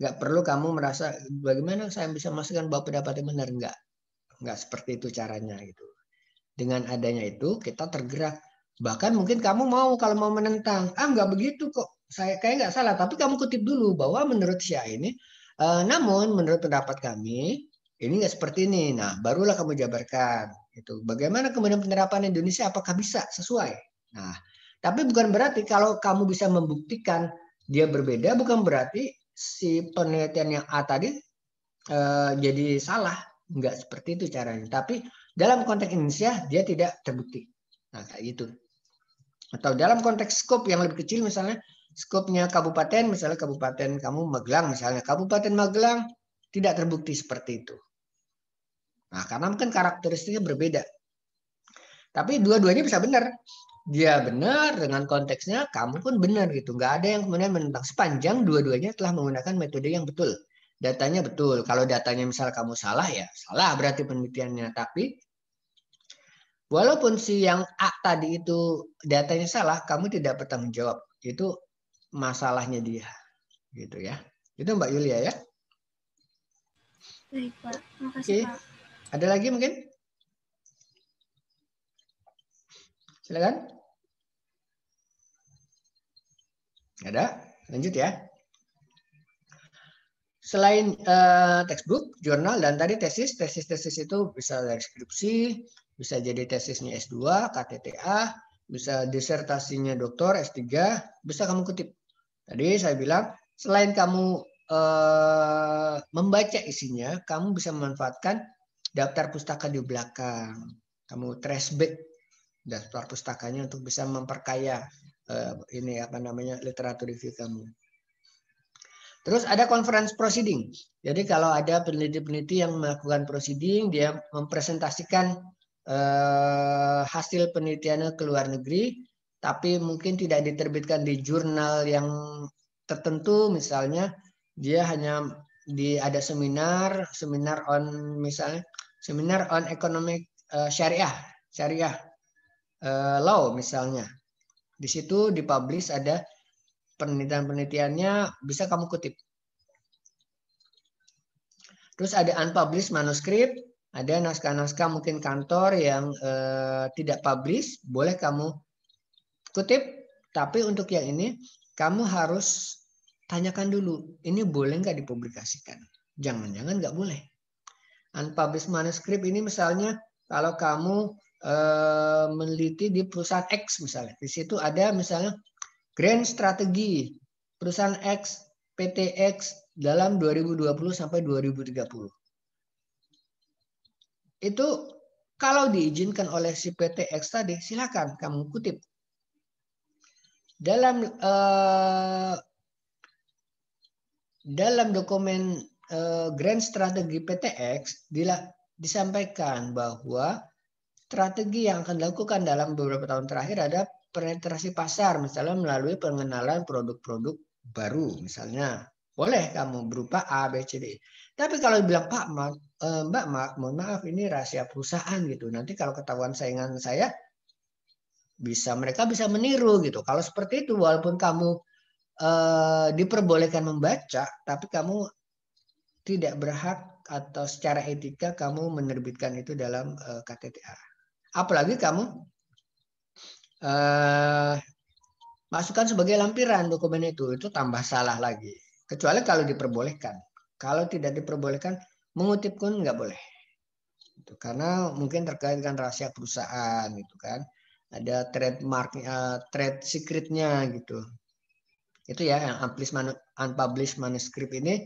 A: Nggak perlu kamu merasa bagaimana saya bisa masukkan bahwa pendapatnya benar. Nggak seperti itu caranya gitu. Dengan adanya itu kita tergerak. Bahkan mungkin kamu mau kalau mau menentang, nggak begitu kok. Saya kayak nggak salah. Tapi kamu kutip dulu bahwa menurut Syah ini, namun menurut pendapat kami ini nggak seperti ini. Nah, barulah kamu jabarkan. Gitu. Bagaimana kemudian penerapan Indonesia? Apakah bisa sesuai? Nah, tapi bukan berarti kalau kamu bisa membuktikan dia berbeda, bukan berarti si penelitian yang A tadi jadi salah. Enggak seperti itu caranya. Tapi dalam konteks Indonesia dia tidak terbukti. Nah, kayak gitu. Atau dalam konteks skop yang lebih kecil misalnya skopnya kabupaten, misalnya kabupaten kamu Magelang misalnya. Kabupaten Magelang tidak terbukti seperti itu. Nah, karena mungkin karakteristiknya berbeda. Tapi dua-duanya bisa benar. Dia benar dengan konteksnya, kamu pun benar gitu. Nggak ada yang kemudian menentang sepanjang dua-duanya telah menggunakan metode yang betul. Datanya betul. Kalau datanya misal kamu salah ya salah berarti penelitiannya. Tapi walaupun si yang A tadi itu datanya salah, kamu tidak bertanggung jawab. Itu masalahnya dia. Gitu ya. Itu Mbak Yulia ya.
H: Baik, Pak. Makasih, Pak.
A: Ada lagi mungkin? Silakan. Ada? Lanjut ya. Selain textbook, jurnal, dan tadi tesis itu bisa dari skripsi, bisa jadi tesisnya S2, KTTA, bisa disertasinya doktor, S3, bisa kamu kutip. Tadi saya bilang, selain kamu membaca isinya, kamu bisa memanfaatkan daftar pustaka di belakang. Kamu traceback daftar pustakanya untuk bisa memperkaya literatur review kamu. Terus ada conference proceeding. Jadi kalau ada peneliti-peneliti yang melakukan proceeding, dia mempresentasikan hasil penelitiannya ke luar negeri, tapi mungkin tidak diterbitkan di jurnal yang tertentu, misalnya dia hanya ada seminar on misalnya seminar on economic syariah law misalnya. Di situ dipublish ada penelitian-penelitiannya, bisa kamu kutip. Terus ada unpublished manuscript, ada naskah-naskah mungkin kantor yang tidak publish, boleh kamu kutip, tapi untuk yang ini kamu harus tanyakan dulu, ini boleh nggak dipublikasikan? Jangan-jangan nggak boleh. Unpublished manuscript ini misalnya kalau kamu meneliti di perusahaan X misalnya, di situ ada misalnya grand strategi perusahaan X, PT X dalam 2020 sampai 2030. Itu kalau diizinkan oleh si PT X tadi, silakan kamu kutip. Dalam dokumen grand strategi PT X disampaikan bahwa strategi yang akan dilakukan dalam beberapa tahun terakhir ada penetrasi pasar, misalnya melalui pengenalan produk-produk baru, misalnya boleh kamu berupa A, B, C, D. Tapi kalau bilang Pak, Mbak, mohon maaf ini rahasia perusahaan gitu. Nanti kalau ketahuan saingan saya, mereka bisa meniru gitu. Kalau seperti itu, walaupun kamu diperbolehkan membaca, tapi kamu tidak berhak atau secara etika kamu menerbitkan itu dalam KTTA. Apalagi kamu masukkan sebagai lampiran dokumen itu tambah salah lagi. Kecuali kalau diperbolehkan. Kalau tidak diperbolehkan, mengutip pun nggak boleh. Itu karena mungkin terkait dengan rahasia perusahaan gitu kan. Ada trademark, trade secretnya gitu. Itu ya yang unpublished manuscript ini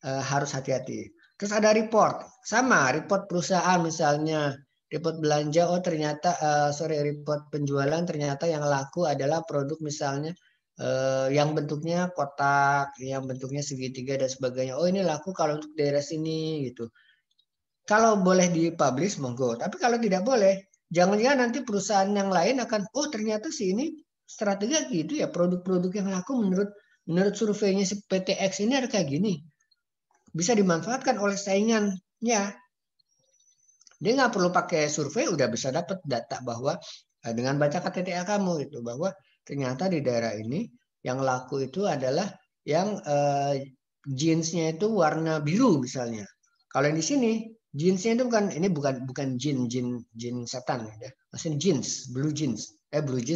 A: harus hati-hati. Terus ada report, sama report perusahaan misalnya. Report belanja, ternyata report penjualan ternyata yang laku adalah produk misalnya yang bentuknya kotak, yang bentuknya segitiga dan sebagainya. Oh ini laku kalau untuk daerah sini gitu. Kalau boleh dipublish monggo, tapi kalau tidak boleh, jangan-jangan nanti perusahaan yang lain akan ternyata sih ini strategi gitu ya, produk-produk yang laku menurut surveinya si PTX ini ada kayak gini. Bisa dimanfaatkan oleh saingannya. Dia nggak perlu pakai survei, udah bisa dapat data bahwa dengan baca KTTA kamu itu bahwa ternyata di daerah ini yang laku itu adalah yang jeansnya itu warna biru misalnya. Kalau yang di sini jeansnya itu bukan jean setan ya. Maksudnya jeans, blue jeans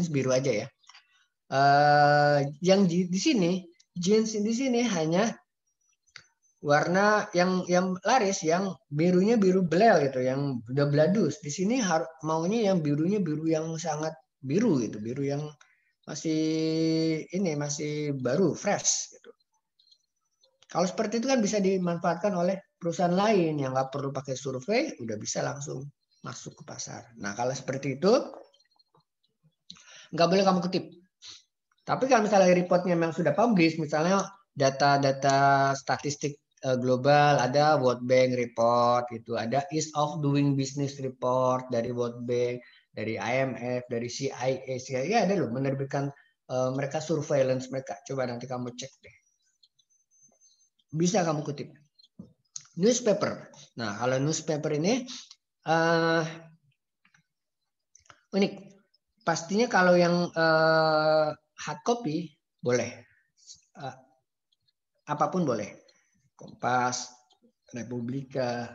A: biru aja ya. Yang di sini jeans di sini hanya warna yang laris, yang birunya biru belel gitu, yang udah beladus. Di sini maunya yang birunya biru yang sangat biru gitu, biru yang masih baru, fresh gitu. Kalau seperti itu kan bisa dimanfaatkan oleh perusahaan lain yang nggak perlu pakai survei, udah bisa langsung masuk ke pasar. Nah kalau seperti itu nggak boleh kamu kutip. Tapi kalau misalnya reportnya memang sudah publish, misalnya data-data statistik global, ada World Bank report gitu, ada Ease of Doing Business report dari World Bank, dari IMF, dari CIA, ya ada loh menerbitkan mereka surveillance mereka. Coba nanti kamu cek deh. Bisa kamu kutip. Newspaper. Nah, kalau newspaper ini unik. Pastinya kalau yang hard copy boleh. Apapun boleh. Kompas, Republika,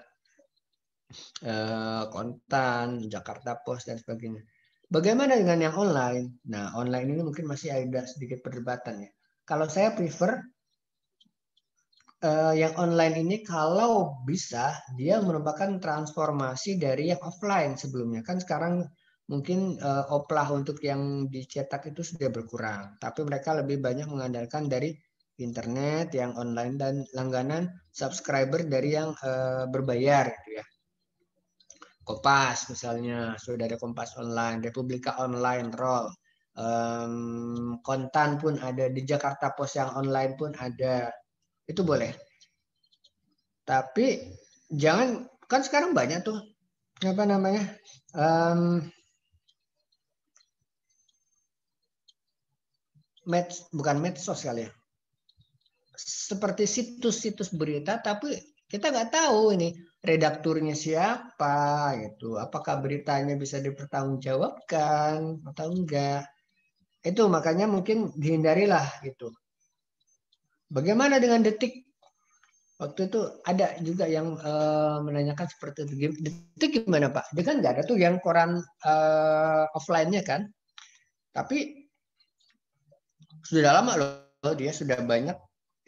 A: Kontan, Jakarta Post, dan sebagainya. Bagaimana dengan yang online? Nah, online ini mungkin masih ada sedikit perdebatan ya. Kalau saya prefer yang online ini kalau bisa dia merupakan transformasi dari yang offline sebelumnya. Kan sekarang mungkin oplah untuk yang dicetak itu sudah berkurang. Tapi mereka lebih banyak mengandalkan dari internet yang online dan langganan subscriber dari yang berbayar gitu ya. Kompas misalnya sudah ada Kompas online, Republika online, Roll, Kontan pun ada, di Jakarta Post yang online pun ada itu boleh. Tapi jangan, kan sekarang banyak tuh apa namanya, bukan medsos kali ya, seperti situs-situs berita, tapi kita nggak tahu ini redakturnya siapa gitu, apakah beritanya bisa dipertanggungjawabkan atau enggak. Itu makanya mungkin dihindarilah gitu. Bagaimana dengan Detik? Waktu itu ada juga yang menanyakan seperti itu. Detik gimana Pak? Dia kan nggak ada tuh yang koran offline-nya kan. Tapi sudah lama loh, dia sudah banyak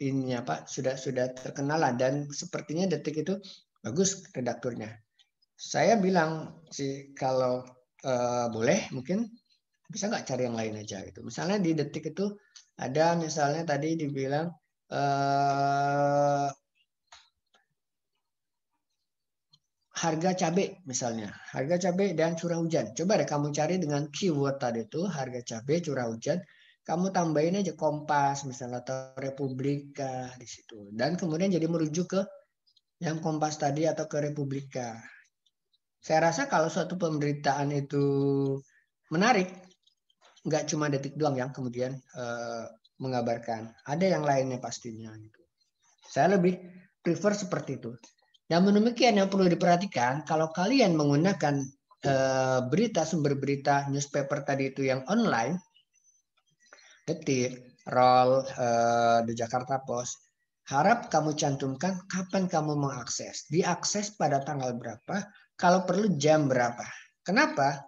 A: ininya Pak, sudah terkenal lah, dan sepertinya Detik itu bagus redakturnya. Saya bilang sih kalau boleh mungkin bisa nggak cari yang lain aja gitu. Misalnya di Detik itu ada misalnya tadi dibilang harga cabai misalnya, harga cabai dan curah hujan. Coba deh kamu cari dengan keyword tadi itu, harga cabai, curah hujan. Kamu tambahin aja Kompas misalnya atau Republika di situ. Dan kemudian jadi merujuk ke yang Kompas tadi atau ke Republika. Saya rasa kalau suatu pemberitaan itu menarik, nggak cuma Detik doang yang kemudian mengabarkan. Ada yang lainnya pastinya. Gitu. Saya lebih prefer seperti itu. Namun demikian yang perlu diperhatikan, kalau kalian menggunakan berita, sumber berita, newspaper tadi itu yang online, Detik, Roll, The Jakarta Post, harap kamu cantumkan kapan kamu mengakses. Diakses pada tanggal berapa, kalau perlu jam berapa. Kenapa?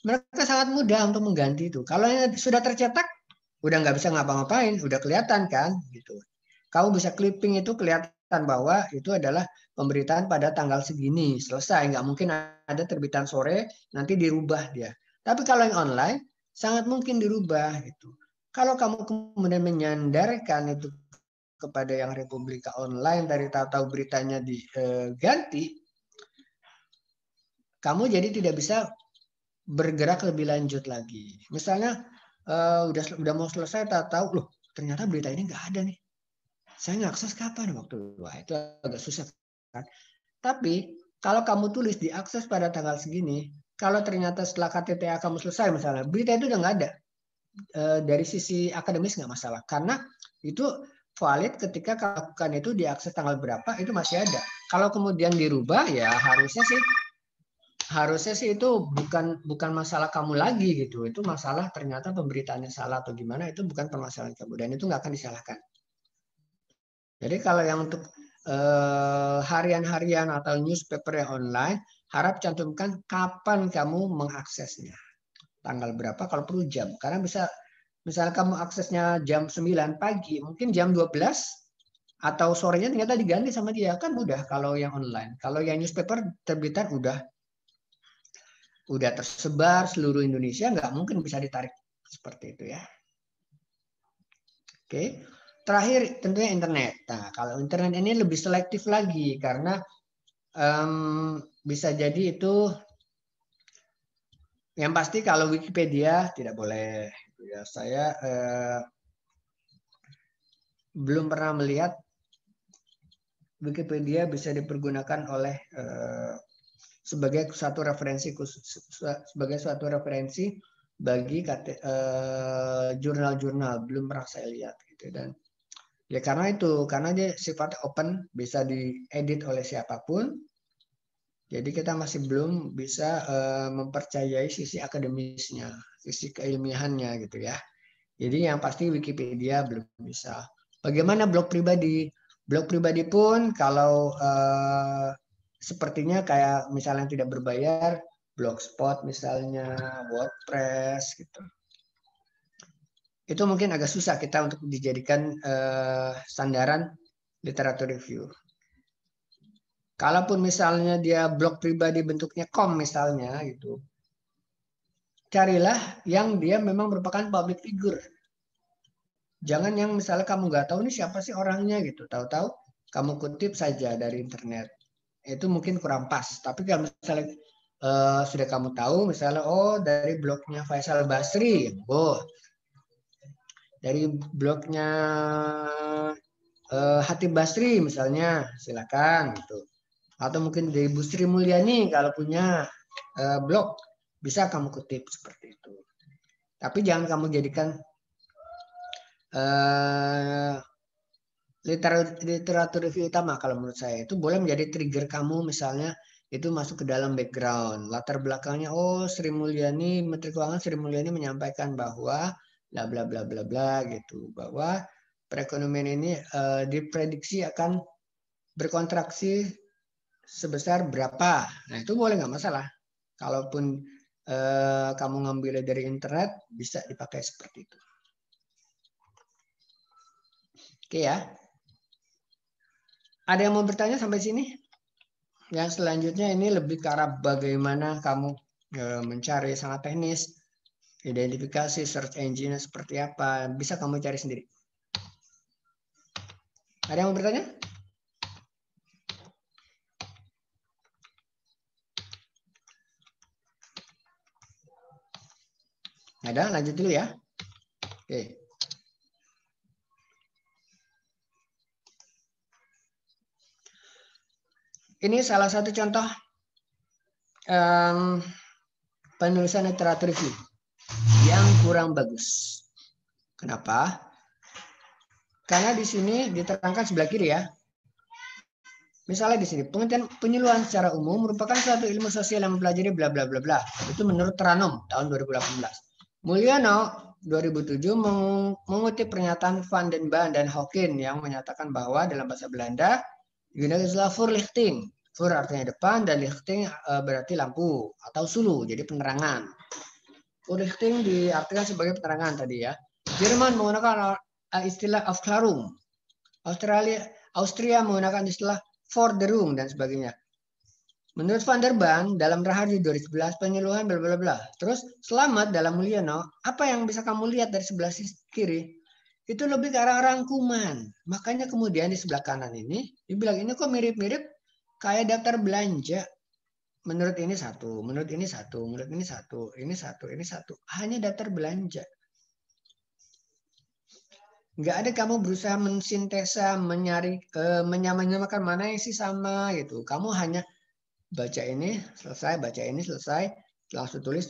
A: Mereka sangat mudah untuk mengganti itu. Kalau yang sudah tercetak, udah nggak bisa ngapa-ngapain, udah kelihatan kan, gitu. Kamu bisa clipping itu kelihatan bahwa itu adalah pemberitaan pada tanggal segini, selesai. Nggak mungkin ada terbitan sore, nanti dirubah dia. Tapi kalau yang online, sangat mungkin dirubah gitu. Kalau kamu kemudian menyandarkan itu kepada yang Republika Online, dari tahu-tahu beritanya diganti, kamu jadi tidak bisa bergerak lebih lanjut lagi. Misalnya udah mau selesai, tahu-tahu loh ternyata berita ini nggak ada nih. Saya ngakses kapan waktu? Wah, itu agak susah kan. Tapi kalau kamu tulis diakses pada tanggal segini, kalau ternyata setelah KTTA kamu selesai misalnya, berita itu udah nggak ada. Dari sisi akademis nggak masalah, karena itu valid ketika lakukan itu diakses tanggal berapa itu masih ada. Kalau kemudian dirubah ya harusnya sih itu bukan masalah kamu lagi gitu, itu masalah ternyata pemberitaannya salah atau gimana, itu bukan permasalahan kamu dan itu nggak akan disalahkan. Jadi kalau yang untuk harian-harian atau newspaper yang online, harap cantumkan kapan kamu mengaksesnya. Tanggal berapa, kalau perlu jam. Karena bisa, misalnya kamu aksesnya jam 9 pagi, mungkin jam 12 atau sorenya ternyata diganti sama dia. Kan mudah kalau yang online. Kalau yang newspaper terbitan udah tersebar seluruh Indonesia, nggak mungkin bisa ditarik seperti itu ya. Oke. Terakhir tentunya internet. Nah, kalau internet ini lebih selektif lagi karena bisa jadi itu yang pasti kalau Wikipedia tidak boleh. Ya, saya belum pernah melihat Wikipedia bisa dipergunakan oleh sebagai suatu referensi bagi jurnal-jurnal, belum pernah saya lihat gitu. Dan ya karena dia sifatnya open, bisa diedit oleh siapapun. Jadi kita masih belum bisa mempercayai sisi akademisnya, sisi keilmiahannya gitu ya. Jadi yang pasti Wikipedia belum bisa. Bagaimana blog pribadi? Blog pribadi pun kalau sepertinya kayak misalnya tidak berbayar, Blogspot misalnya, WordPress gitu. Itu mungkin agak susah kita untuk dijadikan sandaran literatur review. Kalaupun misalnya dia blog pribadi bentuknya com misalnya gitu, carilah yang dia memang merupakan public figure. Jangan yang misalnya kamu nggak tahu ini siapa sih orangnya gitu, tahu-tahu kamu kutip saja dari internet. Itu mungkin kurang pas. Tapi kalau misalnya sudah kamu tahu, misalnya dari blognya Faisal Basri, dari blognya Hatib Basri misalnya, silakan gitu. Atau mungkin dari Bu Sri Mulyani kalau punya blog, bisa kamu kutip seperti itu. Tapi jangan kamu jadikan literatur review utama. Kalau menurut saya itu boleh menjadi trigger kamu, misalnya itu masuk ke dalam background, latar belakangnya, oh Sri Mulyani, Menteri Keuangan Sri Mulyani menyampaikan bahwa bla bla bla bla bla gitu, bahwa perekonomian ini diprediksi akan berkontraksi sebesar berapa. Nah itu boleh, nggak masalah. Kalaupun kamu ngambilnya dari internet, bisa dipakai seperti itu. Oke ya. Ada yang mau bertanya sampai sini? Yang selanjutnya ini lebih ke arah bagaimana kamu mencari, sangat teknis, identifikasi search engine seperti apa, bisa kamu cari sendiri. Ada yang mau bertanya? Ada, lanjut dulu ya. Oke. Ini salah satu contoh penulisan literatur review yang kurang bagus. Kenapa? Karena di sini diterangkan sebelah kiri ya. Misalnya di sini, pengertian penyuluhan secara umum merupakan suatu ilmu sosial yang mempelajari bla bla bla bla. Itu menurut Tranum tahun 2018. Mulyono 2007 mengutip pernyataan Van den Baan dan Hawking yang menyatakan bahwa dalam bahasa Belanda digunakan istilah voorlichting. Voor artinya depan dan lichting berarti lampu atau sulu, jadi penerangan. Voorlichting diartikan sebagai penerangan tadi ya. Jerman menggunakan istilah Aufklärung. Austria menggunakan istilah Forderung dan sebagainya. Menurut Van der Baan dalam Raharjo 2011 penyuluhan bla bla bla. Terus Selamat dalam Mulyono, apa yang bisa kamu lihat dari sebelah kiri? Itu lebih ke arah rangkuman. Makanya kemudian di sebelah kanan ini dibilang ini kok mirip-mirip kayak daftar belanja. Menurut ini satu, menurut ini satu, menurut ini satu, ini satu, ini satu. Hanya daftar belanja. Nggak ada kamu berusaha mensintesa, menyamakan mana yang sih sama gitu. Kamu hanya baca ini selesai, baca ini selesai, langsung tulis.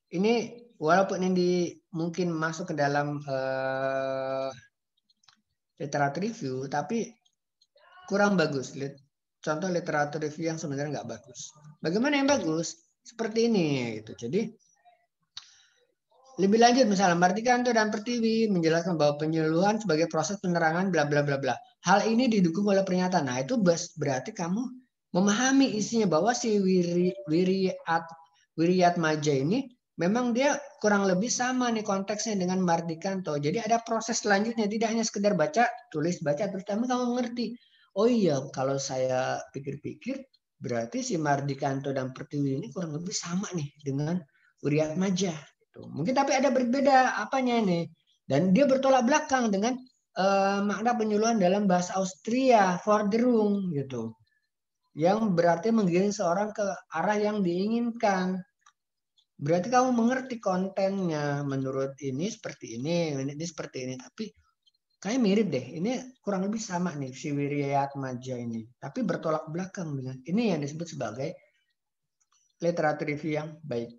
A: Ini walaupun ini mungkin masuk ke dalam literatur review, tapi kurang bagus. Contoh literatur review yang sebenarnya nggak bagus. Bagaimana yang bagus? Seperti ini gitu. Jadi lebih lanjut misalnya Mardikanto dan Pertiwi menjelaskan bahwa penyuluhan sebagai proses penerangan bla bla bla bla. Hal ini didukung oleh pernyataan. Nah, itu berarti kamu memahami isinya bahwa si Wiryatmaja ini memang dia kurang lebih sama nih konteksnya dengan Mardikanto. Jadi ada proses selanjutnya, tidak hanya sekedar baca, tulis, baca, terus kamu mengerti. Oh iya, kalau saya pikir-pikir, berarti si Mardikanto dan Pertiwi ini kurang lebih sama nih dengan Wiryatmaja. Mungkin tapi ada berbeda apanya ini. Dan dia bertolak belakang dengan makna penyuluhan dalam bahasa Austria, Forderung gitu. Yang berarti menggiring seorang ke arah yang diinginkan. Berarti kamu mengerti kontennya. Menurut ini seperti ini seperti ini. Tapi kayak mirip deh. Ini kurang lebih sama nih si Wiryatmaja ini. Tapi bertolak belakang dengan ini yang disebut sebagai literatur review yang baik.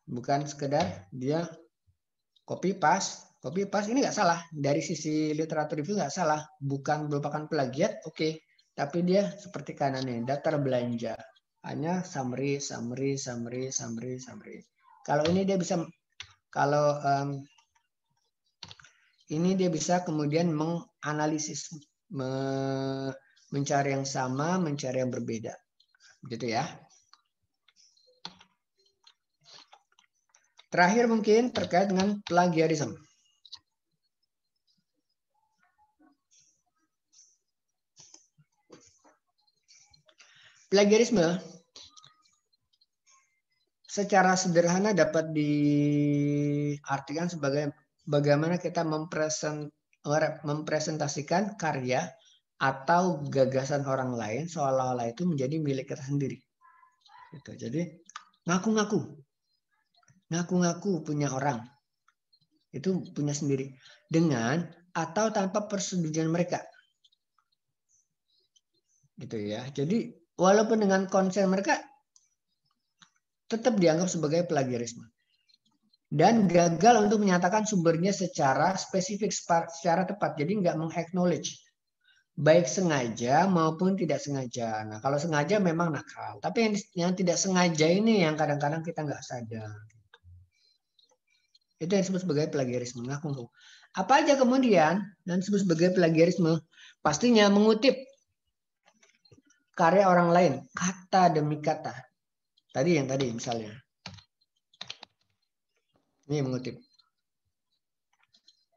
A: Bukan sekedar dia copy paste ini nggak salah dari sisi literatur review, nggak salah, bukan merupakan plagiat, oke. Tapi dia seperti kanannya daftar belanja, hanya summary. Kalau ini dia bisa, kalau ini dia bisa kemudian menganalisis, mencari yang sama, mencari yang berbeda, gitu ya. Terakhir mungkin terkait dengan plagiarisme. Plagiarisme secara sederhana dapat diartikan sebagai bagaimana kita mempresentasikan karya atau gagasan orang lain seolah-olah itu menjadi milik kita sendiri. Gitu. Jadi ngaku-ngaku punya orang, itu punya sendiri, dengan atau tanpa persetujuan mereka. Gitu ya. Jadi walaupun dengan konsen mereka tetap dianggap sebagai plagiarisme. Dan gagal untuk menyatakan sumbernya secara spesifik, secara tepat. Jadi nggak meng-acknowledge. Baik sengaja maupun tidak sengaja. Nah, kalau sengaja memang nakal. Tapi yang tidak sengaja ini yang kadang-kadang kita nggak sadar. Itu yang disebut sebagai plagiarisme. Nah, apa aja kemudian yang disebut sebagai plagiarisme? Pastinya mengutip karya orang lain, kata demi kata. Tadi misalnya. Ini mengutip.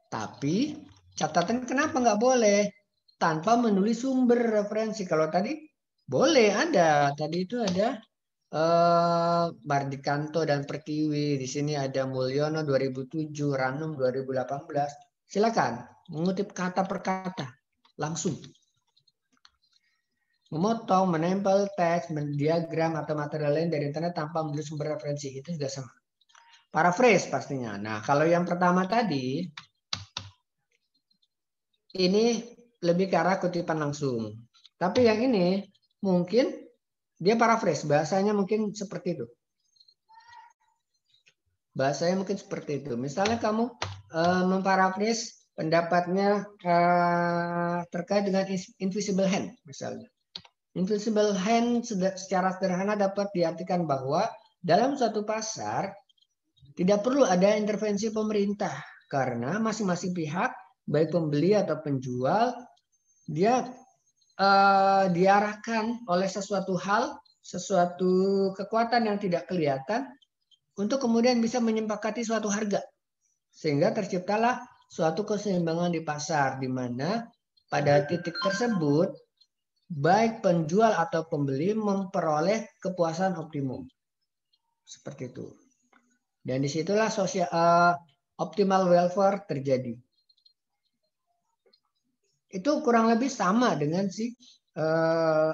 A: Tapi catatan kenapa nggak boleh tanpa menulis sumber referensi. Kalau tadi boleh ada. Tadi itu ada Bardikanto dan Pertiwi. Di sini ada Mulyono 2007, Ranum 2018. Silakan mengutip kata per kata langsung. Memotong, menempel teks, mendiagram atau material lain dari internet tanpa menulis sumber referensi. Itu juga sama. Paraphrase pastinya. Nah, kalau yang pertama tadi, ini lebih ke arah kutipan langsung. Tapi yang ini mungkin dia paraphrase. Bahasanya mungkin seperti itu. Bahasanya mungkin seperti itu. Misalnya kamu memparaphrase pendapatnya terkait dengan invisible hand misalnya. Invisible hand secara sederhana dapat diartikan bahwa dalam suatu pasar tidak perlu ada intervensi pemerintah karena masing-masing pihak, baik pembeli atau penjual, dia diarahkan oleh sesuatu hal, sesuatu kekuatan yang tidak kelihatan untuk kemudian bisa menyepakati suatu harga. Sehingga terciptalah suatu keseimbangan di pasar di mana pada titik tersebut baik penjual atau pembeli memperoleh kepuasan optimum. Seperti itu. Dan disitulah optimal welfare terjadi. Itu kurang lebih sama dengan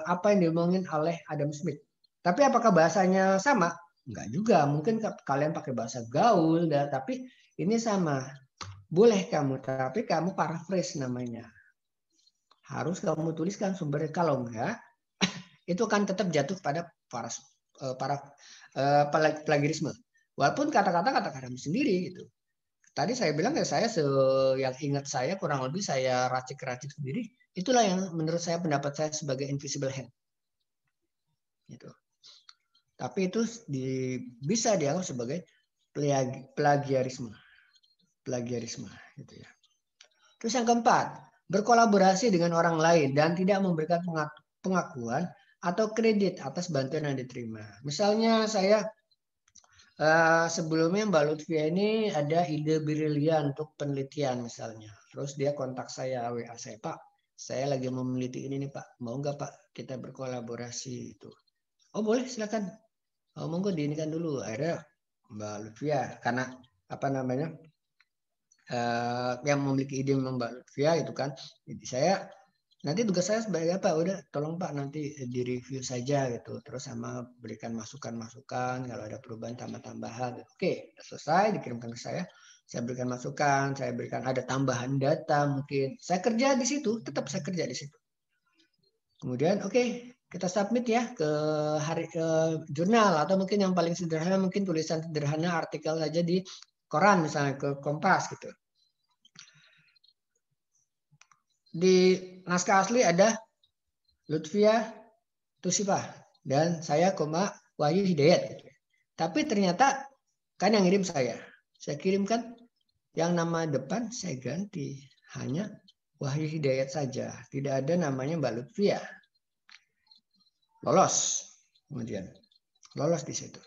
A: apa yang diomongin oleh Adam Smith. Tapi apakah bahasanya sama? Enggak juga. Mungkin kalian pakai bahasa gaul, tapi ini sama. Boleh kamu, tapi kamu paraphrase namanya. Harus kamu tuliskan sumbernya. Kalau enggak, itu akan tetap jatuh pada plagiarisme. Walaupun kata-kata kamu sendiri gitu. Tadi saya bilang ya yang ingat saya kurang lebih saya racik-racik sendiri. Itulah yang menurut saya pendapat saya sebagai invisible hand. Gitu. Tapi itu bisa dianggap sebagai plagiarisme. Plagiarisme gitu ya. Terus yang keempat, berkolaborasi dengan orang lain dan tidak memberikan pengakuan atau kredit atas bantuan yang diterima. Misalnya saya sebelumnya Mbak Lutfia ini ada ide brilian untuk penelitian misalnya. Terus dia kontak saya, WA saya, Pak, saya lagi mau meneliti ini nih Pak. Mau nggak Pak kita berkolaborasi itu? Oh boleh silakan. Oh, monggo diinikan dulu. Akhirnya Mbak Lutfia karena yang memiliki ide Mbak Lutfia itu kan. Jadi saya nanti tugas saya sebagai apa? Udah tolong Pak nanti direview saja gitu. Terus sama berikan masukan-masukan kalau ada perubahan tambah-tambahan. Oke, selesai dikirimkan ke saya. Saya berikan masukan, saya berikan ada tambahan data mungkin. Saya kerja di situ, tetap saya kerja di situ. Kemudian oke, kita submit ya ke jurnal atau mungkin yang paling sederhana mungkin tulisan sederhana artikel saja di koran misalnya ke Kompas gitu. Di naskah asli ada Lutfia Tusifah dan saya Wahyu Hidayat. Gitu. Tapi ternyata kan yang ngirim saya kirimkan yang nama depan saya ganti hanya Wahyu Hidayat saja, tidak ada namanya Mbak Lutfia. Lolos kemudian lolos di situ.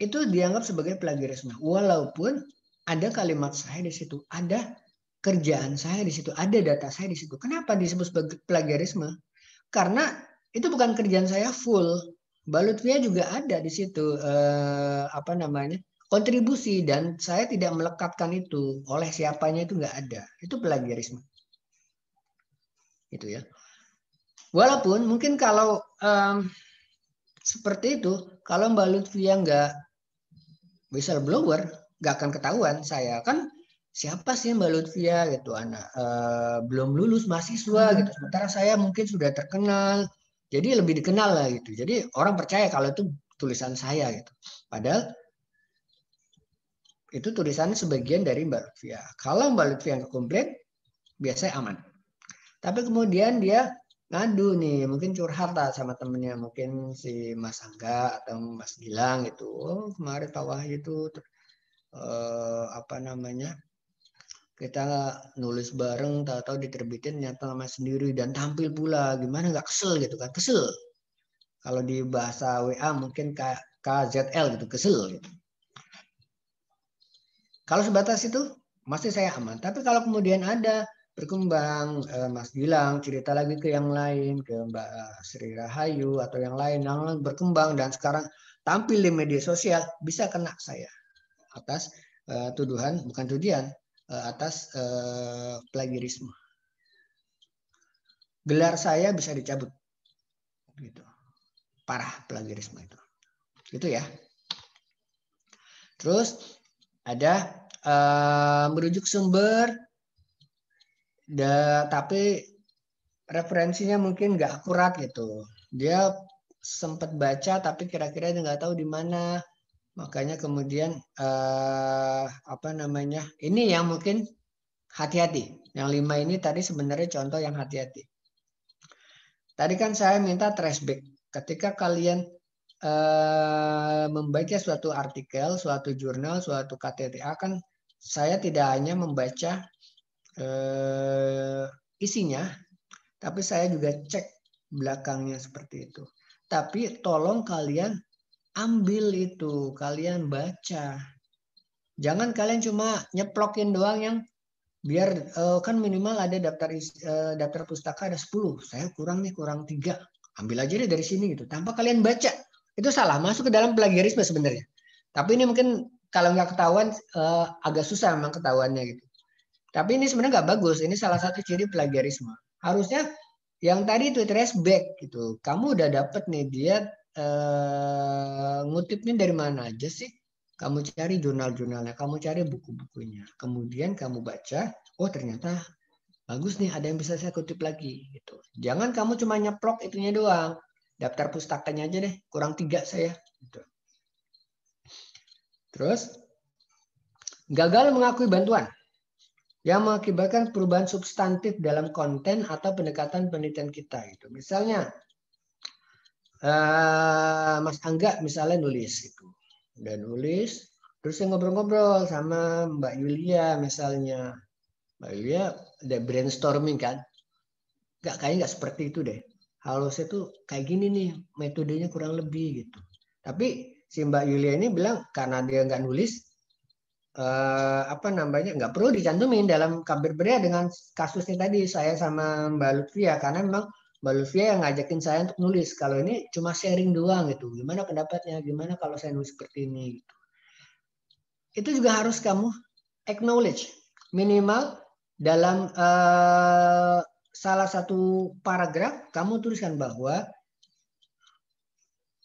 A: Itu dianggap sebagai plagiarisme walaupun ada kalimat saya di situ, ada kerjaan saya di situ, ada data saya di situ. Kenapa disebut sebagai plagiarisme? Karena itu bukan kerjaan saya full. Mbak Lutfia juga ada di situ kontribusi dan saya tidak melekatkan itu oleh siapanya itu nggak ada. Itu plagiarisme. Gitu ya. Walaupun mungkin kalau seperti itu, kalau Mbak Lutfia nggak whistleblower, nggak akan ketahuan. Saya kan siapa sih Mbak Lutfia gitu, anak belum lulus mahasiswa gitu, sementara saya mungkin sudah terkenal, jadi lebih dikenal lah gitu. Jadi orang percaya kalau itu tulisan saya gitu. Padahal itu tulisannya sebagian dari Mbak Lutfia. Kalau Mbak Lutfia nggak komplain, biasanya aman. Tapi kemudian dia ngadu nih, mungkin curhat lah sama temennya, mungkin si Mas Angga atau Mas Gilang gitu. Oh, kemarin Pak Wahyu itu kita nulis bareng, tahu-tahu diterbitin nyata nama sendiri dan tampil pula, gimana nggak kesel gitu kan? Kesel. Kalau di bahasa WA mungkin KZL gitu, kesel gitu. Kalau sebatas itu masih saya aman. Tapi kalau kemudian ada berkembang, Mas Gilang cerita lagi ke yang lain, ke Mbak Sri Rahayu atau yang lain berkembang dan sekarang tampil di media sosial, bisa kena saya atas tuduhan, bukan tuduhan, atas plagiarisme. Gelar saya bisa dicabut, gitu. Parah plagiarisme itu, gitu ya. Terus ada merujuk sumber, tapi referensinya mungkin nggak akurat gitu. Dia sempat baca tapi kira-kira dia nggak tahu di mana. Makanya kemudian ini yang mungkin hati-hati. Yang 5 ini tadi sebenarnya contoh yang hati-hati. Tadi kan saya minta tracebacks. Ketika kalian membaca suatu artikel, suatu jurnal, suatu KTTA, kan saya tidak hanya membaca isinya, tapi saya juga cek belakangnya seperti itu. Tapi tolong kalian ambil itu, kalian baca. Jangan kalian cuma nyeplokin doang yang biar kan minimal ada daftar pustaka ada 10. Saya kurang 3. Ambil aja deh dari sini gitu. Tanpa kalian baca. Itu salah, masuk ke dalam plagiarisme sebenarnya. Tapi ini mungkin kalau nggak ketahuan agak susah memang ketahuannya gitu. Tapi ini sebenarnya nggak bagus. Ini salah satu ciri plagiarisme. Harusnya yang tadi itu trace back gitu. Kamu udah dapet nih dia ngutipnya dari mana aja sih? Kamu cari jurnal-jurnalnya, kamu cari buku-bukunya. Kemudian kamu baca, oh ternyata bagus nih, ada yang bisa saya kutip lagi gitu. Jangan kamu cuma nyeplok itunya doang. Daftar pustakanya aja deh, kurang 3 saya. Gitu. Terus, gagal mengakui bantuan yang mengakibatkan perubahan substantif dalam konten atau pendekatan penelitian kita. Gitu. Misalnya, Mas Angga misalnya nulis gitu. Udah nulis, terus ngobrol-ngobrol sama Mbak Yulia misalnya. Mbak Yulia udah brainstorming kan. Kayaknya nggak seperti itu deh. Harusnya tuh kayak gini nih, metodenya kurang lebih gitu. Tapi si Mbak Yulia ini bilang karena dia nggak nulis, nggak perlu dicantumin dalam kabar beria dengan kasusnya tadi saya sama Mbak Lutfia, karena memang Mbak Lutfia yang ngajakin saya untuk nulis. Kalau ini cuma sharing doang gitu. Gimana pendapatnya? Gimana kalau saya nulis seperti ini? Gitu. Itu juga harus kamu acknowledge. Minimal dalam salah satu paragraf kamu tuliskan bahwa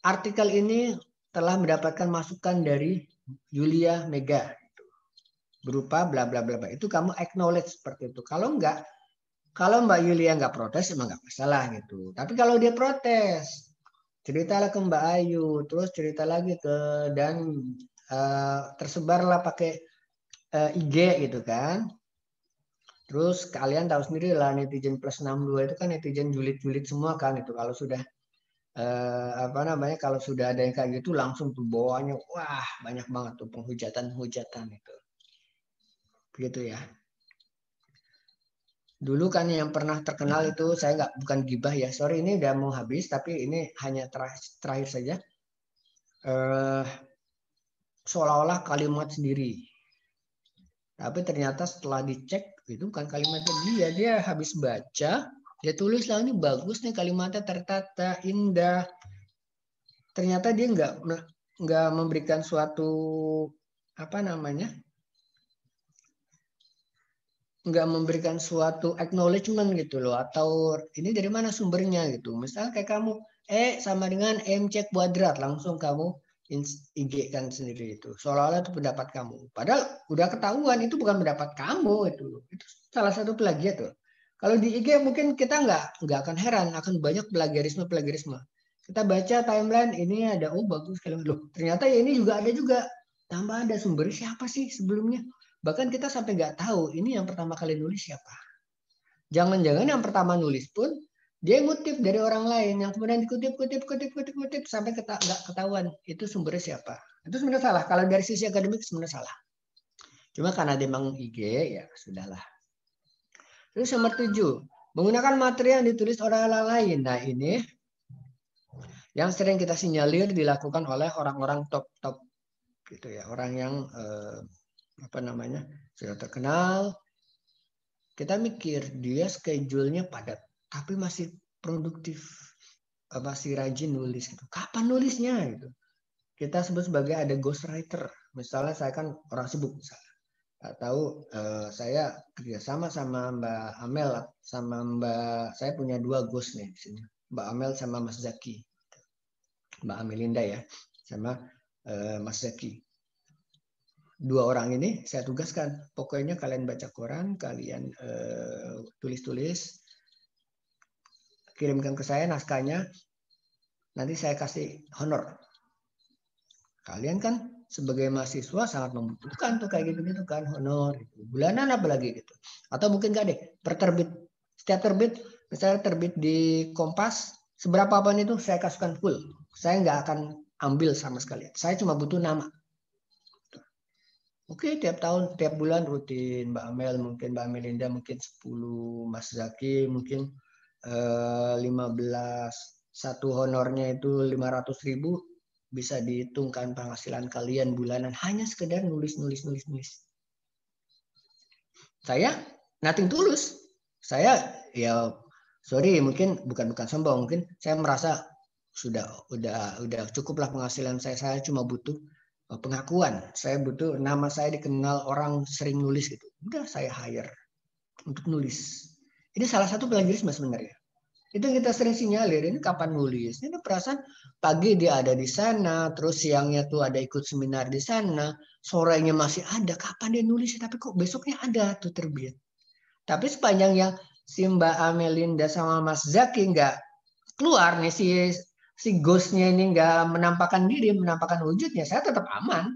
A: artikel ini telah mendapatkan masukan dari Yulia Mega. Berupa bla bla bla. Itu kamu acknowledge seperti itu. Kalau enggak, kalau Mbak Yulia nggak protes, emang nggak masalah gitu. Tapi kalau dia protes, ceritalah ke Mbak Ayu, terus cerita lagi dan tersebarlah pakai IG gitu kan. Terus kalian tahu sendiri lah netizen plus 62 itu kan netizen julid-julid semua kan itu. Kalau sudah kalau sudah ada yang kayak gitu langsung tuh bawahnya wah banyak banget tuh penghujatan itu. Begitu ya. Dulu kan yang pernah terkenal itu saya bukan gibah ya, sorry ini udah mau habis tapi ini hanya terakhir saja. Seolah-olah kalimat sendiri, tapi ternyata setelah dicek itu bukan kalimatnya dia habis baca dia tulis lah ini bagus nih kalimatnya tertata indah. Ternyata dia nggak memberikan suatu nggak memberikan suatu acknowledgement gitu loh, atau ini dari mana sumbernya gitu. Misalnya kayak kamu sama dengan M cek kuadrat, langsung kamu IG kan sendiri itu. Seolah-olah itu pendapat kamu. Padahal udah ketahuan itu bukan pendapat kamu itu. Itu salah satu plagiat tuh. Kalau di IG mungkin kita nggak akan heran akan banyak plagiarisme. Kita baca timeline ini ada bagus sekali loh. Ternyata ya ini juga ada juga. Tambah ada sumber siapa sih sebelumnya. Bahkan kita sampai nggak tahu ini yang pertama kali nulis siapa. Jangan-jangan yang pertama nulis pun dia ngutip dari orang lain yang kemudian dikutip sampai nggak ketahuan itu sumbernya siapa. Itu sebenarnya salah. Kalau dari sisi akademik sebenarnya salah. Cuma karena dia memang IG ya sudahlah. Terus nomor 7, menggunakan materi yang ditulis oleh orang lain. Nah ini yang sering kita sinyalir dilakukan oleh orang-orang top gitu ya, orang yang sudah terkenal. Kita mikir dia schedule-nya padat, tapi masih produktif, masih rajin nulis gitu. Kapan nulisnya gitu? Kita sebut sebagai ada ghostwriter. Misalnya saya kan orang sibuk misalnya. Tahu saya kerjasama sama Mbak Amel sama saya punya 2 ghost nih di sini. Mbak Amel sama Mas Zaki. Mbak Amelinda ya, sama Mas Zaki. 2 orang ini saya tugaskan. Pokoknya kalian baca koran, kalian tulis-tulis, kirimkan ke saya naskahnya. Nanti saya kasih honor. Kalian kan sebagai mahasiswa sangat membutuhkan tuh kayak gitu kan honor gitu. Bulanan apalagi gitu. Atau mungkin enggak deh, per terbit. Setiap terbit, misalnya terbit di Kompas, seberapa apapun itu saya kasihkan full. Saya nggak akan ambil sama sekali. Saya cuma butuh nama. Oke, tiap tahun, tiap bulan rutin. Mbak Amel mungkin, Mbak Amelinda mungkin 10, Mas Zaki mungkin 15. Satu honornya itu 500.000. Bisa dihitungkan penghasilan kalian bulanan hanya sekedar nulis. Saya nothing tulus. Saya ya sorry mungkin bukan sombong, mungkin saya merasa udah cukuplah penghasilan saya. Saya cuma butuh pengakuan. Saya butuh nama saya dikenal orang sering nulis gitu. Udah saya hire untuk nulis. Ini salah satu plagiarisme sebenarnya. Itu yang kita sering sinyalir, ini kapan nulis? Ini perasaan pagi dia ada di sana, terus siangnya tuh ada ikut seminar di sana, sorenya masih ada, kapan dia nulis? Tapi kok besoknya ada tuh terbit. Tapi sepanjang yang si Mbak Amelinda sama Mas Zaki nggak keluar nih, si ghostnya ini nggak menampakkan diri, menampakkan wujudnya, saya tetap aman.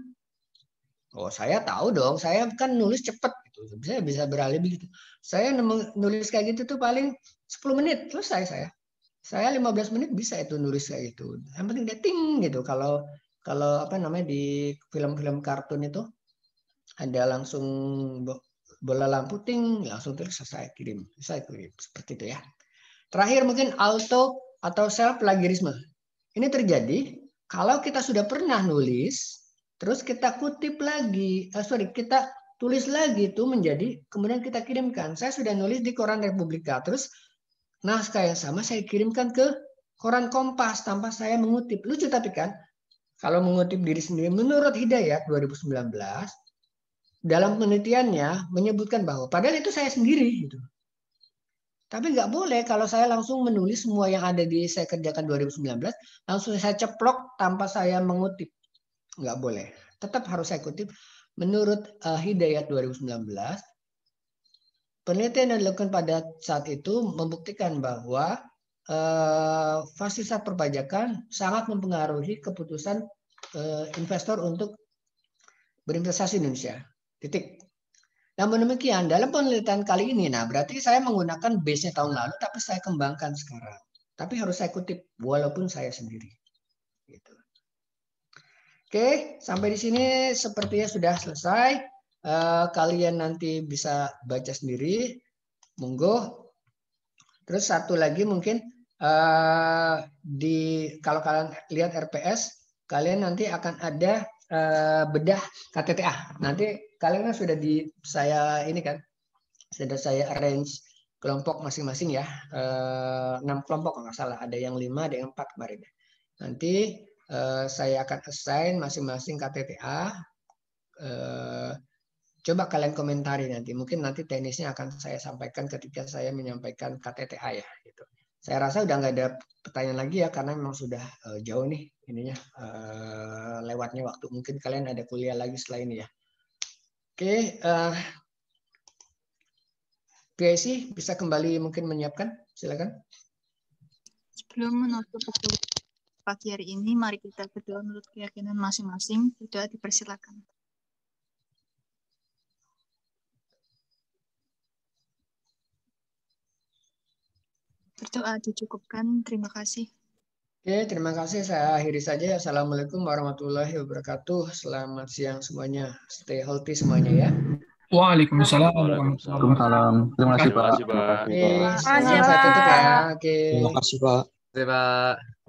A: Oh saya tahu dong, saya kan nulis cepet gitu, saya bisa beralih begitu. Saya nulis kayak gitu tuh paling 10 menit selesai saya. Saya 15 menit bisa itu nulis kayak gitu. Yang penting dia ting gitu. Kalau di film-film kartun itu ada langsung bola lampu ting langsung terus saya kirim. Seperti itu ya. Terakhir mungkin auto atau self plagiarisme. Ini terjadi kalau kita sudah pernah nulis terus kita kutip lagi. Kita tulis lagi itu menjadi kemudian kita kirimkan. Saya sudah nulis di koran Republika terus naskah yang sama saya kirimkan ke koran Kompas tanpa saya mengutip. Lucu tapi kan, kalau mengutip diri sendiri, menurut Hidayat 2019, dalam penelitiannya menyebutkan bahwa padahal itu saya sendiri. Gitu. Tapi nggak boleh kalau saya langsung menulis semua yang ada di saya kerjakan 2019, langsung saya ceplok tanpa saya mengutip. Nggak boleh. Tetap harus saya kutip. Menurut Hidayat 2019, penelitian yang dilakukan pada saat itu membuktikan bahwa fasilitas perpajakan sangat mempengaruhi keputusan investor untuk berinvestasi di Indonesia. Titik. Namun demikian, dalam penelitian kali ini, berarti saya menggunakan base-nya tahun lalu, tapi saya kembangkan sekarang. Tapi harus saya kutip, walaupun saya sendiri. Gitu. Oke, sampai di sini sepertinya sudah selesai. Kalian nanti bisa baca sendiri, monggo. Terus satu lagi mungkin kalau kalian lihat RPS, kalian nanti akan ada bedah KTTA. Nanti kalian sudah saya arrange kelompok masing-masing ya, 6 kelompok kalau nggak salah. Ada yang 5, ada yang 4 kemarin. Nanti saya akan assign masing-masing KTTA. Coba kalian komentari nanti. Mungkin nanti teknisnya akan saya sampaikan ketika saya menyampaikan KTTA ya. Gitu. Saya rasa udah nggak ada pertanyaan lagi ya karena memang sudah jauh nih ininya lewatnya waktu. Mungkin kalian ada kuliah lagi setelah ini ya. Oke, PIC bisa kembali mungkin menyiapkan, silakan.
I: Sebelum menutup pagi hari ini, mari kita berdoa menurut keyakinan masing-masing. Berdoa dipersilakan. Berdoa dicukupkan. Terima kasih.
A: Oke, terima kasih. Saya akhiri saja. Assalamualaikum warahmatullahi wabarakatuh. Selamat siang semuanya. Stay healthy semuanya ya.
J: Waalaikumsalam.
K: Waalaikumsalam. Terima kasih, Pak.
J: Terima kasih, Pak.
A: Oke, saya tutup ya. Oke.
K: Terima kasih, Pak.
J: Terima kasih, Pak.